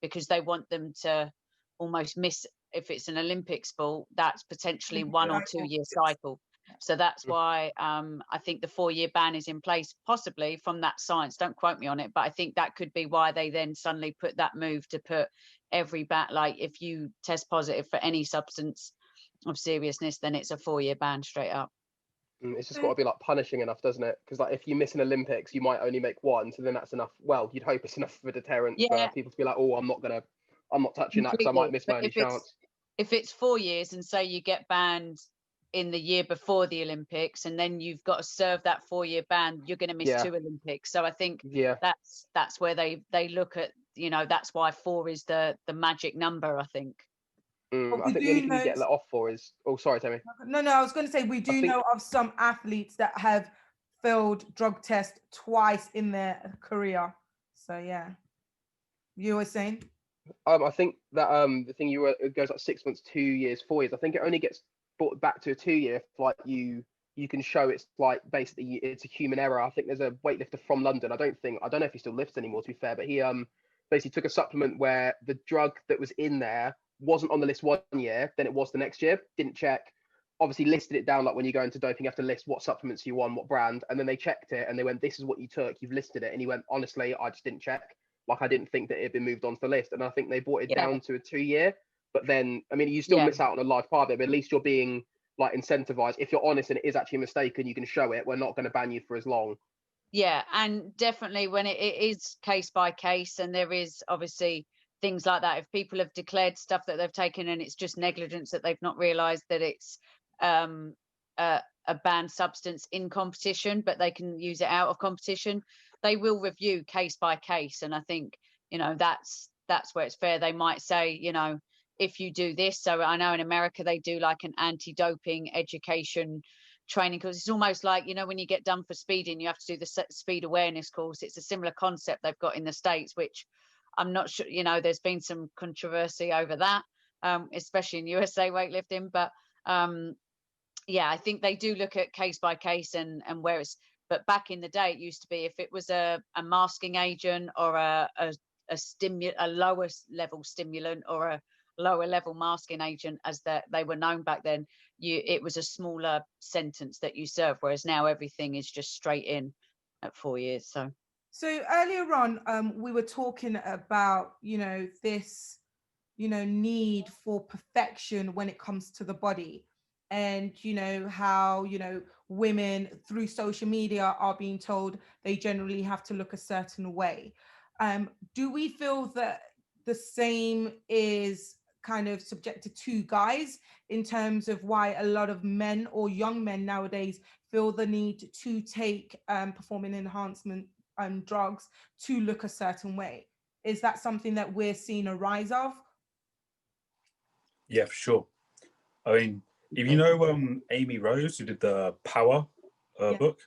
because they want them to almost miss, if it's an Olympic sport, that's potentially 1 or 2 year cycle. So that's why I think the 4 year ban is in place, possibly from that science. Don't quote me on it, but I think that could be why they then suddenly put that move to put every bat, like if you test positive for any substance of seriousness, then it's a 4 year ban straight up. It's just got to be like punishing enough, doesn't it? Because like if you miss an Olympics, you might only make one, so then that's enough. Well, you'd hope it's enough of a deterrent for people to be like, oh, I'm not touching that because I might miss my only chance. If it's 4 years and say you get banned in the year before the Olympics, and then you've got to serve that 4 year ban, you're going to miss 2 Olympics. So I think that's where they look at, that's why 4 is the magic number, I think. I think the only thing you get let off for is, oh, sorry, Tammy. No, I was going to say we do know of some athletes that have failed drug tests twice in their career. So yeah, you were saying? I think that the thing it goes like 6 months, 2 years, 4 years. I think it only gets brought back to a 2 year if like you can show it's like basically it's a human error. I think there's a weightlifter from London. I don't know if he still lifts anymore, to be fair, but he basically took a supplement where the drug that was in there wasn't on the list 1 year, then it was the next year, didn't check, obviously listed it down, like when you go into doping you have to list what supplements you want, what brand, and then they checked it and they went, this is what you took, you've listed it, and he went, honestly, I just didn't check, like I didn't think that it had been moved onto the list. And I think they brought it down to a 2 year, but then I mean you still miss out on a large part of it, but at least you're being like incentivized. If you're honest and it is actually a mistake and you can show it, we're not going to ban you for as long. Yeah, and definitely when it is case by case, and there is obviously things like that, if people have declared stuff that they've taken and it's just negligence that they've not realized that it's a banned substance in competition, but they can use it out of competition, they will review case by case. And I think that's where it's fair. They might say, if you do this, so I know in America they do like an anti-doping education training, because it's almost like when you get done for speeding, you have to do the speed awareness course. It's a similar concept they've got in the States, which I'm not sure, you know, there's been some controversy over that, especially in USA weightlifting. But yeah, I think they do look at case by case and where it's. But back in the day, it used to be if it was a masking agent or a lower level stimulant or a lower level masking agent, as that they were known back then, it was a smaller sentence that you serve. Whereas now everything is just straight in at 4 years. So earlier on, we were talking about, you know, this, you know, need for perfection when it comes to the body. And, you know, how, you know, women through social media are being told they generally have to look a certain way. Do we feel that the same is kind of subjected to guys in terms of why a lot of men or young men nowadays feel the need to take performing enhancement drugs to look a certain way? Is that something that we're seeing a rise of? Yeah, for sure. I mean, if you know Amy Rose, who did the Power book,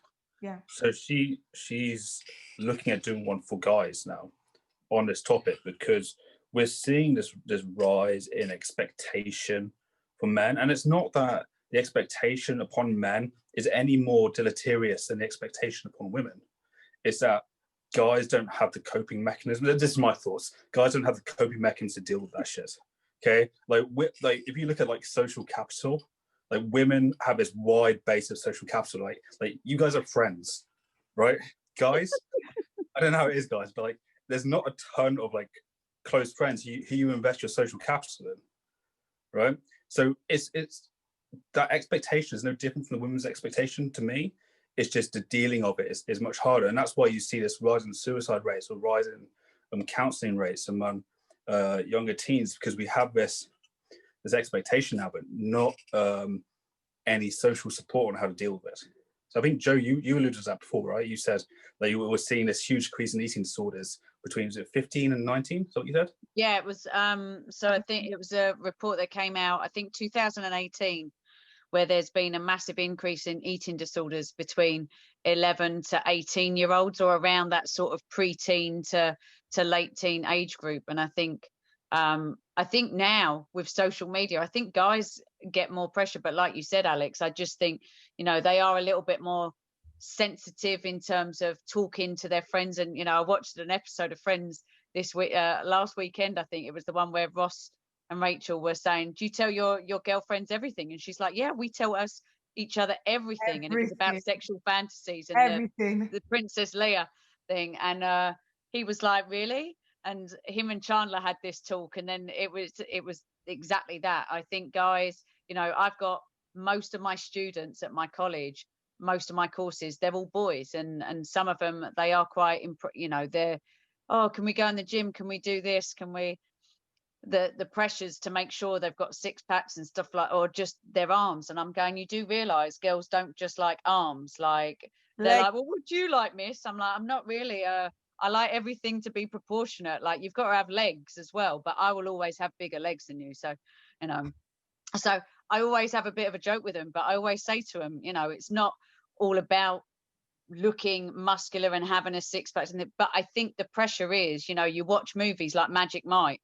Yeah. so she's looking at doing one for guys now on this topic, because we're seeing this rise in expectation for men, and it's not that the expectation upon men is any more deleterious than the expectation upon women. It's that guys don't have the coping mechanism. This is my thoughts. Guys don't have the coping mechanism to deal with that shit. Okay, like if you look at like social capital, like women have this wide base of social capital. Like you guys are friends, right? Guys, I don't know how it is, guys, but like there's not a ton of like close friends who you invest your social capital in, right? So it's that expectation is no different from the women's expectation to me. It's just the dealing of it is much harder, and that's why you see this rise in suicide rates or rise in counselling rates among younger teens, because we have this expectation now, but not any social support on how to deal with it. So I think, Joe, you alluded to that before, right? You said that you were seeing this huge increase in eating disorders between, was it 15 and 19? Is that what you said? Yeah, it was. So I think it was a report that came out, I think 2018, where there's been a massive increase in eating disorders between 11 to 18-year-olds, or around that sort of pre-teen to late teen age group. And I think now with social media, I think guys get more pressure. But like you said, Alex, I just think, you know, they are a little bit more sensitive in terms of talking to their friends. And, you know, I watched an episode of Friends this week, last weekend. I think it was the one where Ross and Rachel were saying, do you tell your girlfriends everything? And she's like, yeah, we tell each other everything. And it was about sexual fantasies and the Princess Leia thing. And he was like, really? And him and Chandler had this talk, and then it was exactly that. I think, guys, you know, I've got most of my students at my college, most of my courses, they're all boys, and some of them, they are quite, you know, they're, oh, can we go in the gym? Can we do this? Can we? The pressures to make sure they've got six packs and stuff, like, or just their arms. And I'm going, you do realize girls don't just like arms, like they're like, well, would you like, miss? I'm like, I'm not really I like everything to be proportionate. Like, you've got to have legs as well, but I will always have bigger legs than you. So, you know, so I always have a bit of a joke with them, but I always say to them, you know, it's not all about looking muscular and having a six pack. But I think the pressure is, you know, you watch movies like Magic Mike,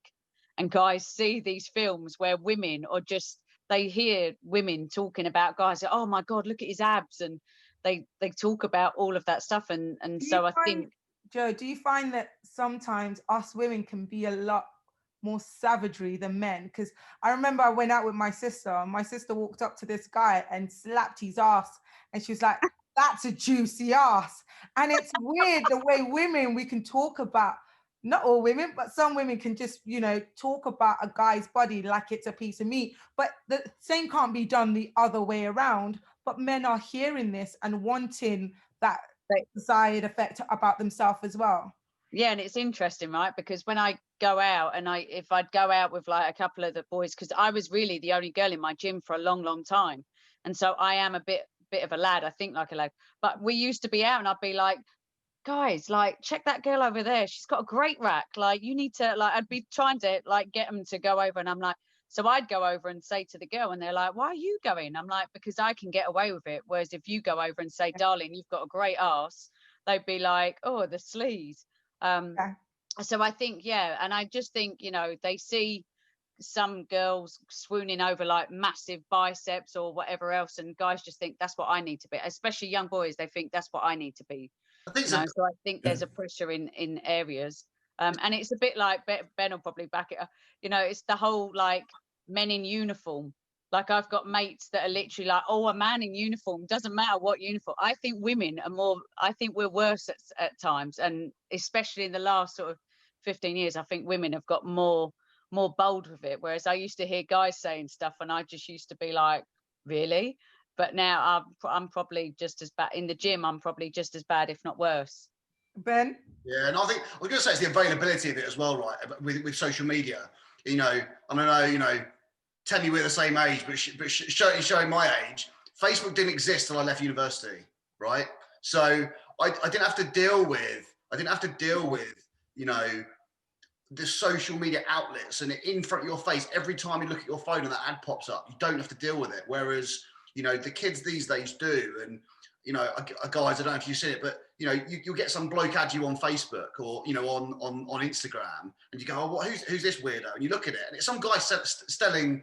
and guys see these films where women, or just they hear women talking about guys, oh my God, look at his abs, and they talk about all of that stuff. And so I think, Joe, do you find that sometimes us women can be a lot more savagery than men? Because I remember I went out with my sister, and my sister walked up to this guy and slapped his ass, and she was like, that's a juicy ass. And it's weird the way women, we can talk about, not all women, but some women can just, you know, talk about a guy's body like it's a piece of meat. But the same can't be done the other way around. But men are hearing this and wanting that desired effect about themselves as well. Yeah, and it's interesting, right? Because when I go out, and if I'd go out with like a couple of the boys, because I was really the only girl in my gym for a long, long time, and so I am a bit of a lad, I think, like a lad. But we used to be out, and I'd be like, guys, like, check that girl over there, she's got a great rack, like, you need to, like, I'd be trying to like get them to go over, and I'm like, so I'd go over and say to the girl, and they're like, why are you going? I'm like, because I can get away with it. Whereas if you go over and say, darling, you've got a great ass, they'd be like, oh, the sleaze. So I think, yeah, and I just think, you know, they see some girls swooning over like massive biceps or whatever else, and guys just think that's what I need to be, especially young boys. They think that's what I need to be, I think you know. So I think there's a pressure in areas, and it's a bit like Ben will probably back it up, you know, it's the whole like men in uniform. Like I've got mates that are literally like, oh, a man in uniform, doesn't matter what uniform. I think women are more, I think we're worse at times, and especially in the last sort of 15 years, I think women have got more bold with it, whereas I used to hear guys saying stuff and I just used to be like, really? But now I'm probably just as bad in the gym. I'm probably just as bad, if not worse. Ben? Yeah, and I think I was going to say it's the availability of it as well, right? With social media, you know, and I know, you know, tell me we're the same age, but showing my age, Facebook didn't exist till I left university, right? So I didn't have to deal with, you know, the social media outlets and in front of your face every time you look at your phone and that ad pops up. You don't have to deal with it. Whereas, you know, the kids these days do. And, you know, guys, I don't know if you've seen it, but, you know, you'll get some bloke add you on Facebook or, you know, on Instagram, and you go, oh, who's this weirdo? And you look at it and it's some guy selling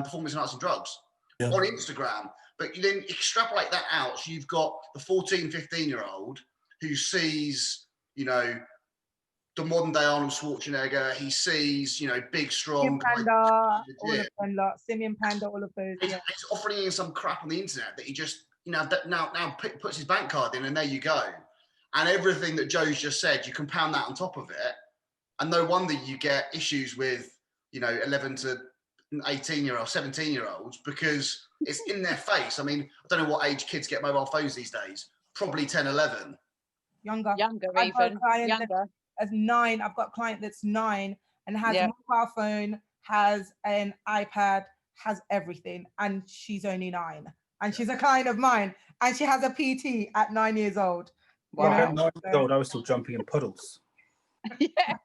performance enhancing drugs on Instagram. But you then extrapolate that out. So you've got the 14, 15-year-old who sees, you know, the modern day Arnold Schwarzenegger. He sees, you know, big, strong. Panda, all of them, lot. Simeon Panda, all of those. Yeah. He's offering you some crap on the internet that he just, you know, now puts his bank card in, and there you go. And everything that Joe's just said, you compound that on top of it, and no wonder you get issues with, you know, 11 to 18-year-old, 17-year-olds, because it's in their face. I mean, I don't know what age kids get mobile phones these days. Probably 10, 11. Younger Even younger. As 9, I've got a client that's 9 and has a mobile phone, has an iPad, has everything, and she's only 9, and she's a client of mine, and she has a PT at 9 years old. Wow. You know? At 9 years old, I was still jumping in puddles. I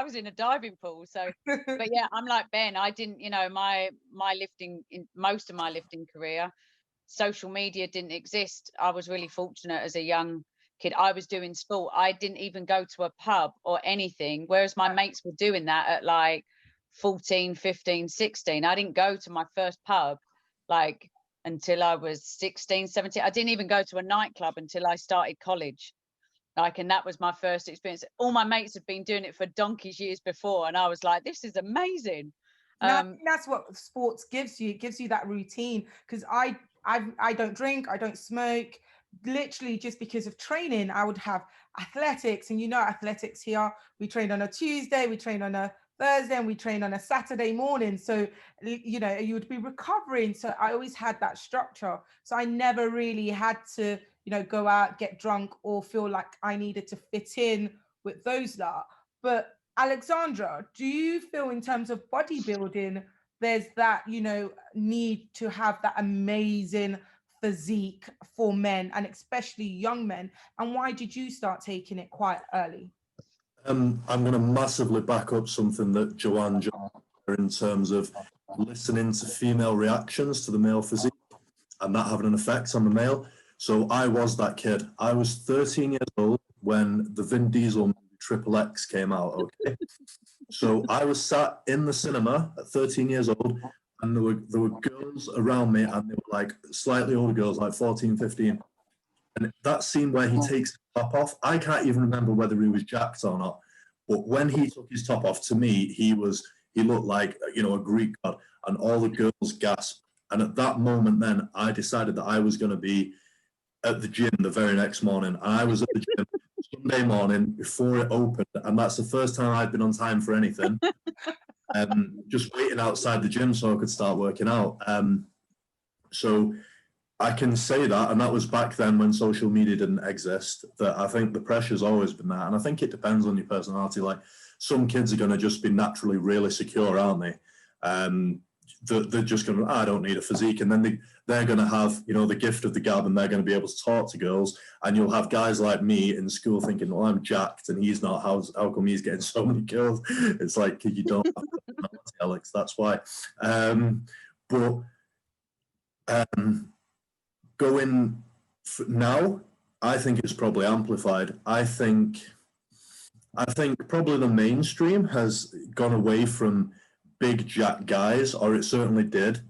was in a diving pool. So, but yeah, I'm like Ben. I didn't, you know, my lifting, in most of my lifting career, social media didn't exist. I was really fortunate as a young kid. I was doing sport. I didn't even go to a pub or anything, whereas my mates were doing that at like 14, 15, 16. I didn't go to my first pub like until I was 16, 17. I didn't even go to a nightclub until I started college. Like, and that was my first experience. All my mates had been doing it for donkey's years before, and I was like, this is amazing. That's what sports gives you. It gives you that routine, because I don't drink, I don't smoke. Literally just because of training, I would have athletics, and you know, athletics here, we train on a Tuesday, we train on a Thursday, and we train on a Saturday morning. So, you know, you would be recovering. So I always had that structure. So I never really had to, you know, go out, get drunk, or feel like I needed to fit in with those lot. But Alexandra, do you feel in terms of bodybuilding, there's that, you know, need to have that amazing physique for men, and especially young men? And why did you start taking it quite early? I'm going to massively back up something that Joanne just said in terms of listening to female reactions to the male physique and that having an effect on the male. So I was that kid. I was 13 years old when the Vin Diesel movie Triple X came out, okay? So I was sat in the cinema at 13 years old, and there were girls around me, and they were like slightly older girls, like 14, 15. And that scene where he takes his top off, I can't even remember whether he was jacked or not. But when he took his top off, to me, he looked like, you know, a Greek god, and all the girls gasped. And at that moment, then I decided that I was going to be at the gym the very next morning. And I was at the gym Sunday morning before it opened, and that's the first time I'd been on time for anything. Just waiting outside the gym so I could start working out. So I can say that, and that was back then when social media didn't exist, that I think the pressure's always been there. And I think it depends on your personality. Like, some kids are going to just be naturally really secure, aren't they? They're just going to, I don't need a physique. And then they're going to have, you know, the gift of the gab, and they're going to be able to talk to girls. And you'll have guys like me in school thinking, well, I'm jacked and he's not. How come he's getting so many girls? It's like, you don't have personality, Alex. That's why. Going now, I think it's probably amplified. I think I think probably the mainstream has gone away from big jack guys, or it certainly did.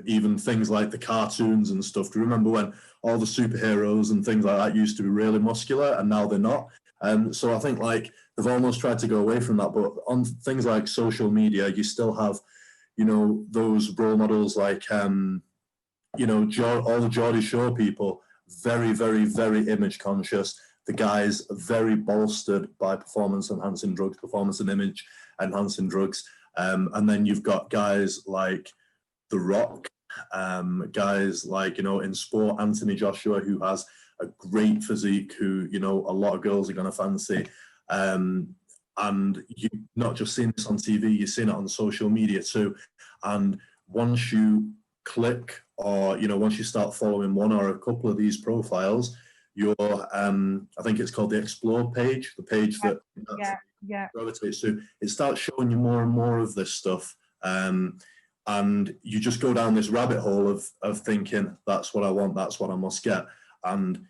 Even things like the cartoons and stuff. Do you remember when all the superheroes and things like that used to be really muscular, and now they're not? So I think like they've almost tried to go away from that. But on things like social media, you still have, you know, those role models like, you know, all the Geordie Shore people, very, very, very image conscious. The guys very bolstered by performance enhancing drugs, performance and image enhancing drugs. And then you've got guys like The Rock, guys like, you know, in sport, Anthony Joshua, who has a great physique, who, you know, a lot of girls are going to fancy. And you've not just seen this on TV, you've seen it on social media too. And once you click, or, you know, once you start following one or a couple of these profiles, your I think it's called the Explore page, the page that gravitates to, it starts showing you more and more of this stuff, and you just go down this rabbit hole of thinking, that's what I want, that's what I must get, and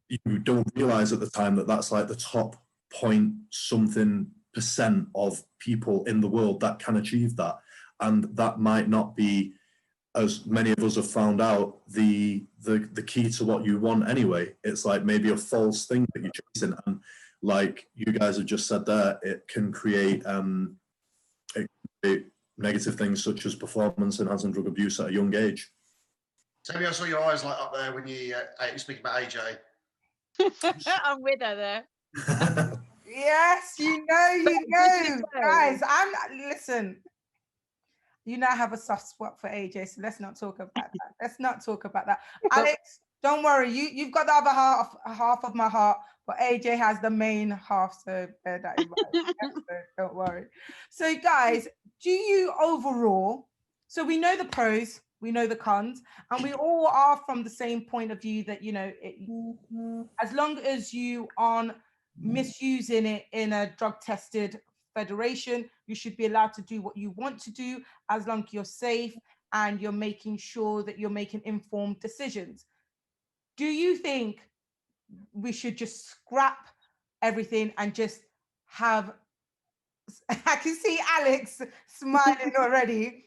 you don't realize at the time that that's like the top point something % of people in the world that can achieve that, and that might not be, as many of us have found out, the key to what you want anyway. It's like maybe a false thing that you're chasing, and like you guys have just said there, it can create negative things such as performance enhancing drug abuse at a young age. Toby, I saw your eyes light up there when you speaking about AJ. I'm with her there. Yes, you know, guys. Listen. You now have a soft spot for AJ, so let's not talk about that. Let's not talk about that. Alex, don't worry. You've got the other half of my heart, but AJ has the main half, so bear that in mind. So don't worry. So, guys, do you overall? So we know the pros, we know the cons, and we all are from the same point of view that, you know, as long as you aren't misusing it in a drug-tested federation, you should be allowed to do what you want to do as long as you're safe and you're making sure that you're making informed decisions. Do you think we should just scrap everything and just have, I can see Alex smiling already,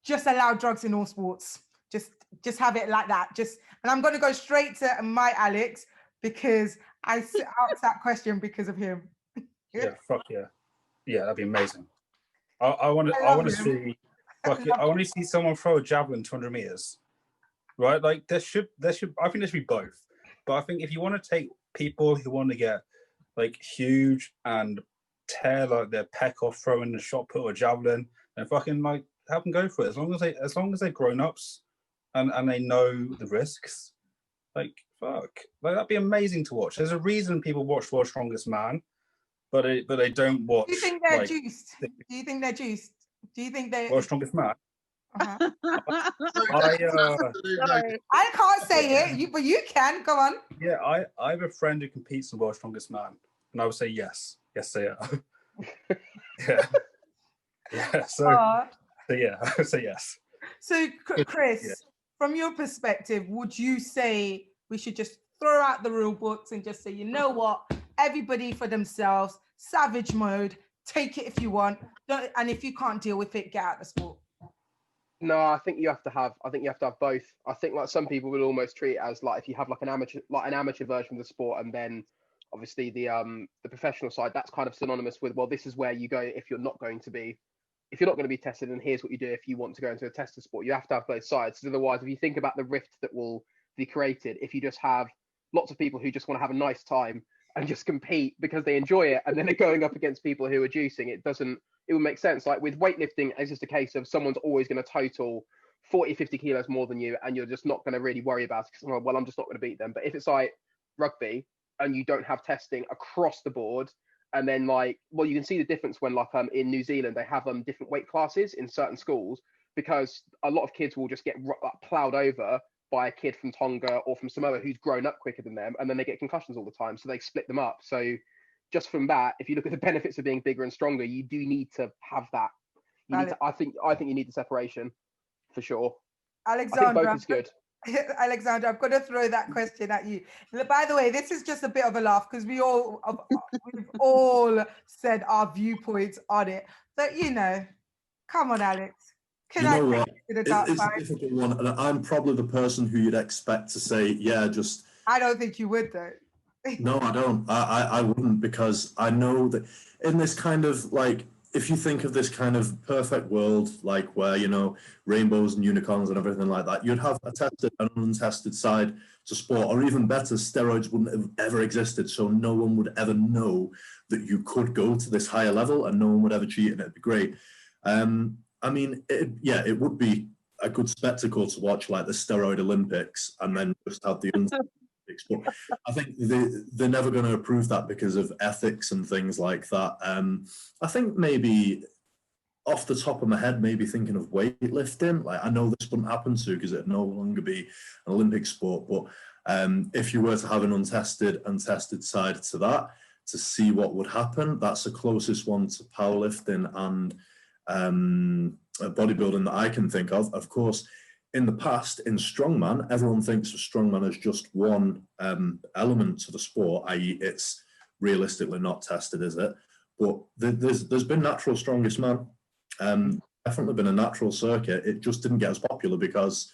just allow drugs in all sports? Just have it like that. And I'm going to go straight to my Alex, because I asked that question because of him. Yeah, fuck yeah. Yeah, that'd be amazing. I want to see. I want to see someone throw a javelin 200 meters, right? Like there should. I think there should be both. But I think if you want to take people who want to get like huge and tear like their peck off throwing a shot put or a javelin, and fucking like have them go for it. As long as they're grown ups and they know the risks. Like fuck, like that'd be amazing to watch. There's a reason people watch World's Strongest Man. But they don't watch. Do you think they're juiced? Do you think they're juiced? Do you think they? World's Strongest Man. Uh-huh. Sorry. I can't say it, but you can. Go on. Yeah, I have a friend who competes in World's Strongest Man, and I would say yes, they are. yeah. So yeah, I would say yes. So Chris, from your perspective, would you say we should just throw out the rule books and just say, you know what, everybody for themselves, savage mode, take it if you want, and if you can't deal with it, get out of the sport? No, I think you have to have both. I think like some people will almost treat it as like if you have like an amateur version of the sport, and then obviously the professional side, that's kind of synonymous with, well, this is where you go if you're not going to be tested, and here's what you do if you want to go into a tested sport. You have to have both sides. Otherwise, if you think about the rift that will be created if you just have lots of people who just want to have a nice time and just compete because they enjoy it, and then they're going up against people who are juicing, it would make sense. Like with weightlifting, it's just a case of someone's always going to total 40, 50 kilos more than you, and you're just not going to really worry about it because, well, I'm just not going to beat them. But if it's like rugby and you don't have testing across the board, and then like, well, you can see the difference when like in New Zealand, they have different weight classes in certain schools, because a lot of kids will just get plowed over by a kid from Tonga or from Samoa who's grown up quicker than them, and then they get concussions all the time. So they split them up. So just from that, if you look at the benefits of being bigger and stronger, you do need to have that. I think you need the separation for sure. Alexandra, I think both is good. Alexander, I'm going to throw that question at you. By the way, this is just a bit of a laugh because we've all said our viewpoints on it. But come on, Alex. Can You I know take what? you to the dark It's a side? difficult one, and I'm probably the person who you'd expect to say, yeah, just. I don't think you would, though. No, I don't. I wouldn't, because I know that in this kind of, like, if you think of this kind of perfect world, like where, rainbows and unicorns and everything like that, you'd have a tested and untested side to sport, or even better, steroids wouldn't have ever existed. So no one would ever know that you could go to this higher level, and no one would ever cheat, and it'd be great. I mean, it would be a good spectacle to watch, like the steroid Olympics, and then just have the Olympics. But I think they're never going to approve that because of ethics and things like that. I think maybe off the top of my head, maybe thinking of weightlifting. Like, I know this wouldn't happen to, because it'd no longer be an Olympic sport. But if you were to have an untested and tested side to that, to see what would happen, that's the closest one to powerlifting and bodybuilding that I can think of. Of course, in the past, in strongman, everyone thinks of strongman as just one element to the sport, i.e. it's realistically not tested, is it? But there's been natural strongest man. Definitely been a natural circuit. It just didn't get as popular because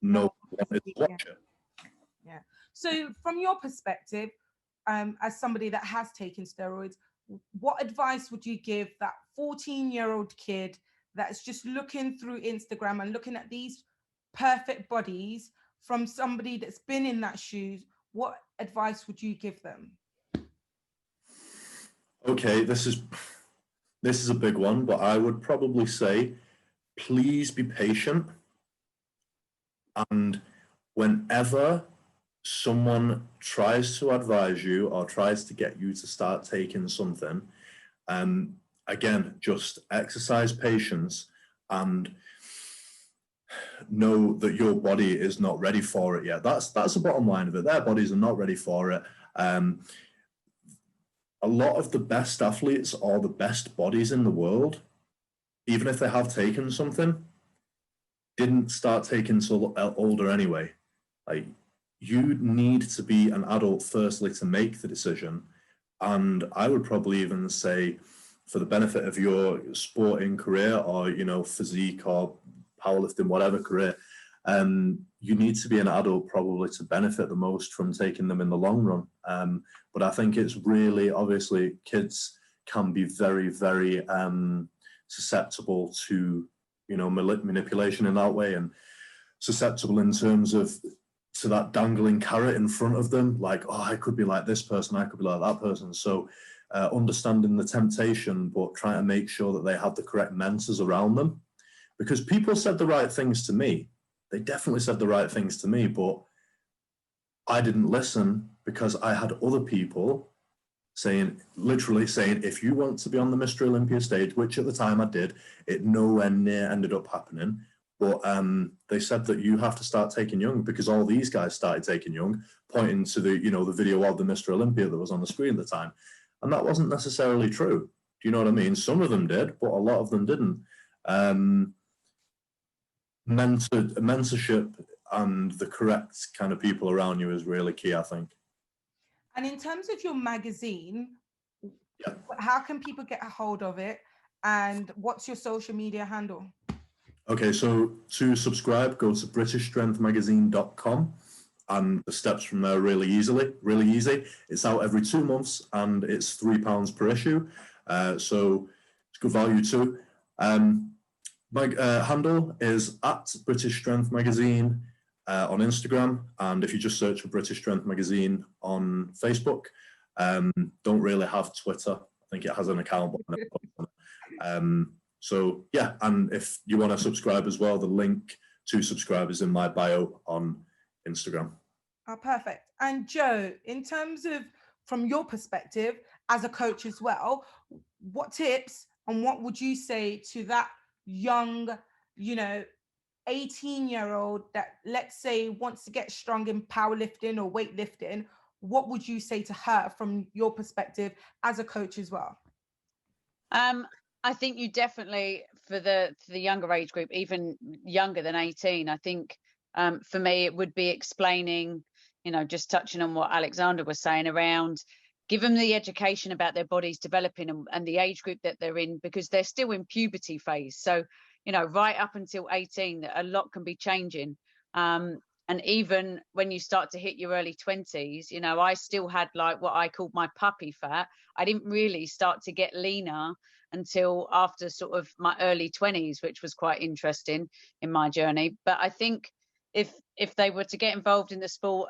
no one wanted to watch it. Yeah. So from your perspective, as somebody that has taken steroids, what advice would you give that 14-year-old kid that's just looking through Instagram and looking at these perfect bodies from somebody that's been in that shoes? What advice would you give them? Okay, this is a big one, but I would probably say, please be patient. And whenever someone tries to advise you or tries to get you to start taking something, again, just exercise patience and know that your body is not ready for it yet. That's the bottom line of it. Their bodies are not ready for it. A lot of the best athletes or the best bodies in the world, even if they have taken something, didn't start taking so older anyway. Like, you need to be an adult firstly to make the decision. And I would probably even say, for the benefit of your sporting career or, physique or powerlifting, whatever career, you need to be an adult probably to benefit the most from taking them in the long run. But I think it's really, obviously, kids can be very, very susceptible to, manipulation in that way, and susceptible in terms of to that dangling carrot in front of them, like, oh, I could be like this person, I could be like that person. So understanding the temptation, but trying to make sure that they have the correct mentors around them. Because people said the right things to me. They definitely said the right things to me, but I didn't listen because I had other people literally saying, if you want to be on the Mr. Olympia stage, which at the time I did, it nowhere near ended up happening. But they said that you have to start taking young because all these guys started taking young, pointing to the, the video of the Mr. Olympia that was on the screen at the time. And that wasn't necessarily true. Do you know what I mean? Some of them did, but a lot of them didn't. Mentorship and the correct kind of people around you is really key, I think. And in terms of your magazine, yeah. How can people get a hold of it? And what's your social media handle? Okay, so to subscribe, go to britishstrengthmagazine.com, and the steps from there are really easy. It's out every 2 months and it's £3 per issue. So it's good value too. My handle is at British Strength Magazine on Instagram, and if you just search for British Strength Magazine on Facebook. Don't really have Twitter. I think it has an account. So yeah, and if you want to subscribe as well, the link to subscribe is in my bio on Instagram. Oh, perfect. And Joe, in terms of, from your perspective as a coach as well, what tips and what would you say to that young, 18-year-old that, let's say, wants to get strong in powerlifting or weightlifting? What would you say to her from your perspective as a coach as well? I think you definitely, for the younger age group, even younger than 18, I think For me, it would be explaining, just touching on what Alexander was saying around, give them the education about their bodies developing and the age group that they're in, because they're still in puberty phase. So, right up until 18, a lot can be changing. And even when you start to hit your early 20s, I still had like what I called my puppy fat. I didn't really start to get leaner until after sort of my early 20s, which was quite interesting in my journey. But I think if they were to get involved in the sport,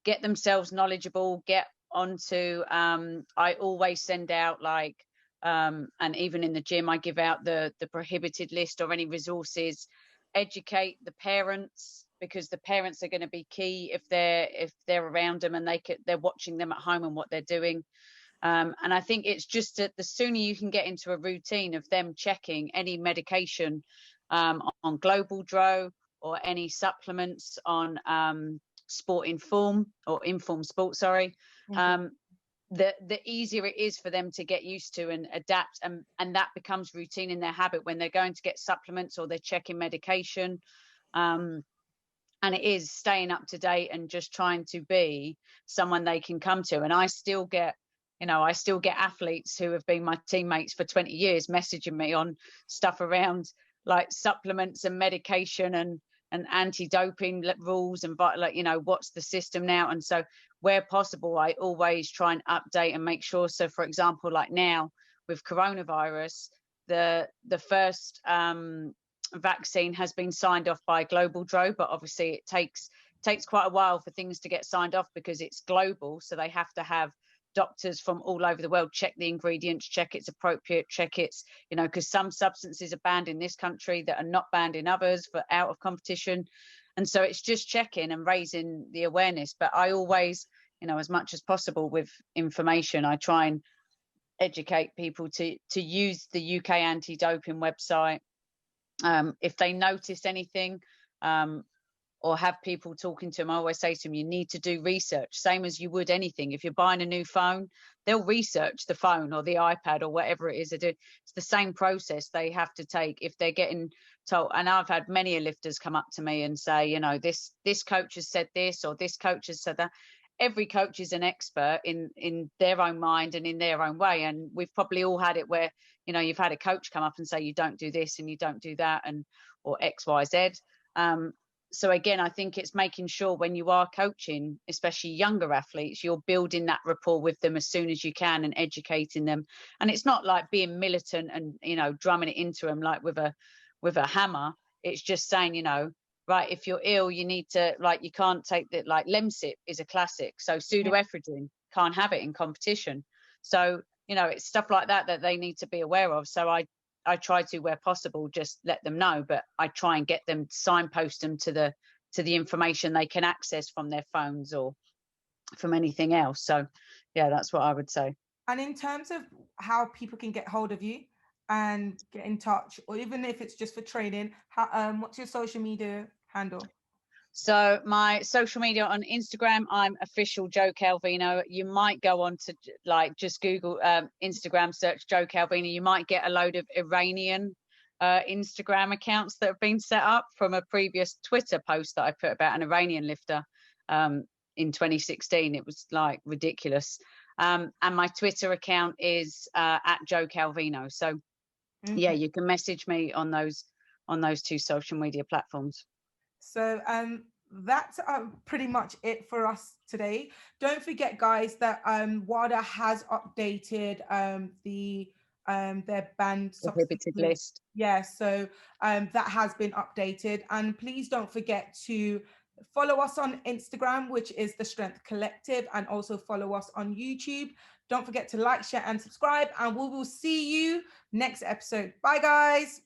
get themselves knowledgeable, get onto, I always send out like, and even in the gym, I give out the prohibited list or any resources, educate the parents, because the parents are going to be key if they're around them and they're watching them at home and what they're doing. And I think it's just that the sooner you can get into a routine of them checking any medication on Global Dro or any supplements on Sport Inform or Inform Sport, sorry, the easier it is for them to get used to and adapt, and that becomes routine in their habit when they're going to get supplements or they're checking medication. And it is staying up to date and just trying to be someone they can come to. And I still get athletes who have been my teammates for 20 years messaging me on stuff around like supplements and medication and anti-doping rules and like, what's the system now. And so where possible, I always try and update and make sure. So for example, like now with coronavirus, the first vaccine has been signed off by Global Dro, but obviously it takes quite a while for things to get signed off because it's global. So they have to have doctors from all over the world check the ingredients, check it's appropriate, check it's, because some substances are banned in this country that are not banned in others for out of competition. And so it's just checking and raising the awareness. But I always, as much as possible with information, I try and educate people to use the UK anti-doping website. If they notice anything or have people talking to them, I always say to them, you need to do research, same as you would anything. If you're buying a new phone, they'll research the phone or the iPad or whatever it is they do. It's the same process they have to take if they're getting told. And I've had many lifters come up to me and say, this coach has said this or this coach has said that. Every coach is an expert in their own mind and in their own way. And we've probably all had it where, you've had a coach come up and say, you don't do this and you don't do that, or X, Y, Z. So again, I think it's making sure when you are coaching, especially younger athletes, you're building that rapport with them as soon as you can and educating them. And it's not like being militant and, drumming it into them like with a hammer. It's just saying, right, if you're ill, you need to, like, you can't take that, like Lemsip is a classic. So pseudoephedrine, can't have it in competition. So, it's stuff like that they need to be aware of. So I try to, where possible, just let them know, but I try and get them, signpost them to the information they can access from their phones or from anything else. So yeah, that's what I would say. And in terms of how people can get hold of you and get in touch, or even if it's just for training, what's your social media handle? So my social media on Instagram, I'm official Joe Calvino. You might go on to just Google Instagram, search Joe Calvino. You might get a load of Iranian Instagram accounts that have been set up from a previous Twitter post that I put about an Iranian lifter in 2016. It was like ridiculous. And my Twitter account is at Joe Calvino. So yeah, you can message me on those two social media platforms. So that's pretty much it for us today. Don't forget, guys, that WADA has updated their banned prohibited list. Yeah, so that has been updated. And please don't forget to follow us on Instagram, which is The Strength Collective, and also follow us on YouTube. Don't forget to like, share, and subscribe, and we will see you next episode. Bye, guys.